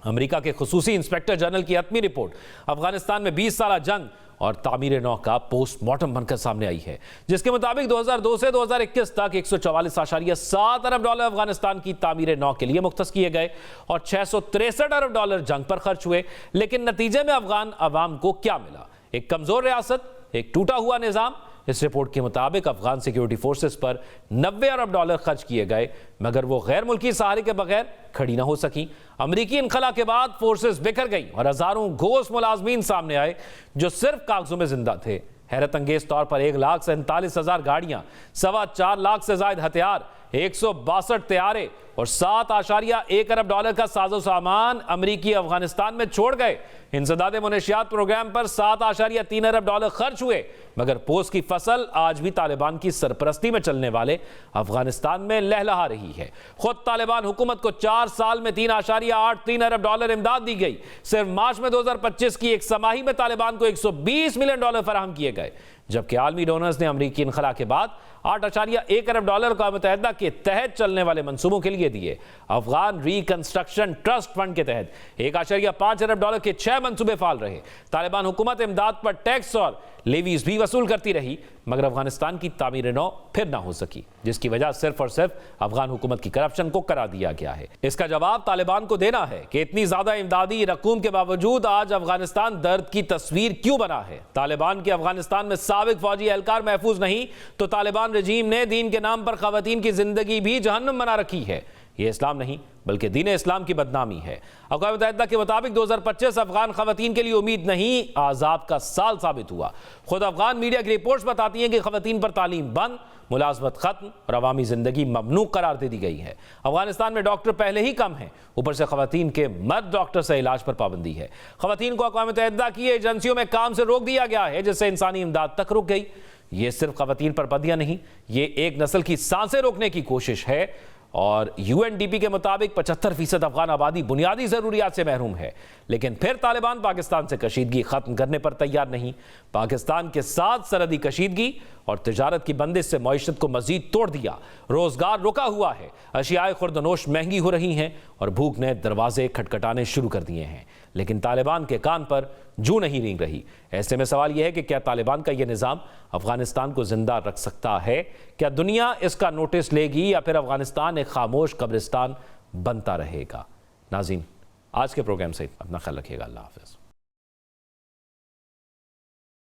अमेरिका के खुसूसी इंस्पेक्टर जनरल की हतमी रिपोर्ट अफगानिस्तान में 20 साल जंग और तामीर नौ का पोस्टमार्टम बनकर सामने आई है, जिसके मुताबिक 2002 से 2021 तक 144.7 अरब डॉलर अफगानिस्तान की तामीर नौ के लिए मुख्तस किए गए और 663 अरब डॉलर जंग पर खर्च हुए। लेकिन नतीजे में अफगान अवाम को क्या मिला? एक कमजोर रियासत, एक टूटा हुआ निजाम। इस रिपोर्ट के मुताबिक अफगान सिक्योरिटी फोर्सेस पर 90 अरब डॉलर खर्च किए गए, मगर वो गैर मुल्की सहारे के बगैर खड़ी ना हो सकी। अमरीकी इनखला के बाद फोर्सेस बिखर गई और हजारों घोष मुलाजमीन सामने आए जो सिर्फ कागजों में जिंदा थे। हैरत अंगेज तौर पर 1,47,000 गाड़ियां, 4.25 लाख से ज्यादा हथियार, 162 तैयारे और 7.1 अरब डॉलर का साजो सामान अमरीकी अफगानिस्तान में छोड़ गए। इंसदादे मुनशियात प्रोग्राम पर 7.3 अरब डॉलर खर्च हुए, मगर पोस्त की फसल आज भी तालिबान की सरपरस्ती में चलने वाले अफगानिस्तान में लहलहा रही है। खुद तालिबान हुकूमत को 4 साल में 3.83 अरब डॉलर इमदाद दी गई। सिर्फ मार्च में 2025 की एक समाही में तालिबान को 120 मिलियन डॉलर फराहम किए गए, जबकि आलमी डोनर्स ने अमरीकी इनखला के बाद 8.1 अरब डॉलर अक़वाम मुत्तहिदा के तहत चलने वाले मंसूबों के लिए दिए। अफगान रिकंस्ट्रक्शन ट्रस्ट फंड के तहत 1.5 अरब डॉलर के 6 मंसूबे फाल रहे। तालिबान हुकूमत इमदाद पर टैक्स और लेवीज भी वसूल करती रही, मगर अफगानिस्तान की तामीर नौ फिर ना हो सकी, जिसकी वजह सिर्फ और सिर्फ अफगान हुकूमत की करप्शन को करा दिया गया है। इसका जवाब तालिबान को देना है कि इतनी ज्यादा इमदादी रकूम के बावजूद आज अफगानिस्तान दर्द की तस्वीर क्यों बना है। तालिबान के अफगानिस्तान में साबिक फौजी एहलकार महफूज नहीं, तो तालिबान रजीम ने दीन के नाम पर खवातीन की जिंदगी भी जहन्नुम बना रखी है। यह इस्लाम नहीं बल्कि दीन इस्लाम की बदनामी है। अक़वाम मुत्तहिदा के मुताबिक 2025 अफगान खवातीन के लिए उम्मीद नहीं, आज़ाब का साल साबित हुआ। खुद अफगान मीडिया की रिपोर्ट्स बताती हैं कि खवातीन पर तालीम बंद, मुलाजमत खत्म और अवामी जिंदगी ममनू करार दे दी गई है। अफगानिस्तान में डॉक्टर पहले ही कम हैं, ऊपर से खवातीन के मर्द डॉक्टर से इलाज पर पाबंदी है। खवातीन को अक़वाम मुत्तहिदा की एजेंसियों में काम से रोक दिया गया है, जिससे इंसानी इमदाद तक रुक गई। ये सिर्फ खवातीन पर बदियां नहीं, ये एक नस्ल की सांसें रोकने की कोशिश है। और यूएनडीपी के मुताबिक 75% अफगान आबादी बुनियादी जरूरियात से महरूम है, लेकिन फिर तालिबान पाकिस्तान से कशीदगी खत्म करने पर तैयार नहीं। पाकिस्तान के साथ सरहदी कशीदगी और तिजारत की बंदिश से मईशत को मजीद तोड़ दिया। रोजगार रुका हुआ है, अशियाए खुर्दनोश महंगी हो रही हैं और भूख ने दरवाजे खटखटाने शुरू कर दिए हैं, लेकिन तालिबान के कान पर जू नहीं रेंग रही। ऐसे में सवाल यह है कि क्या तालिबान का यह निज़ाम अफगानिस्तान को जिंदा रख सकता है? क्या दुनिया इसका नोटिस लेगी या फिर अफगानिस्तान एक खामोश कब्रिस्तान बनता रहेगा? नाज़रीन, आज के प्रोग्राम से अपना ख्याल रखिएगा। अल्लाह हाफ़िज़।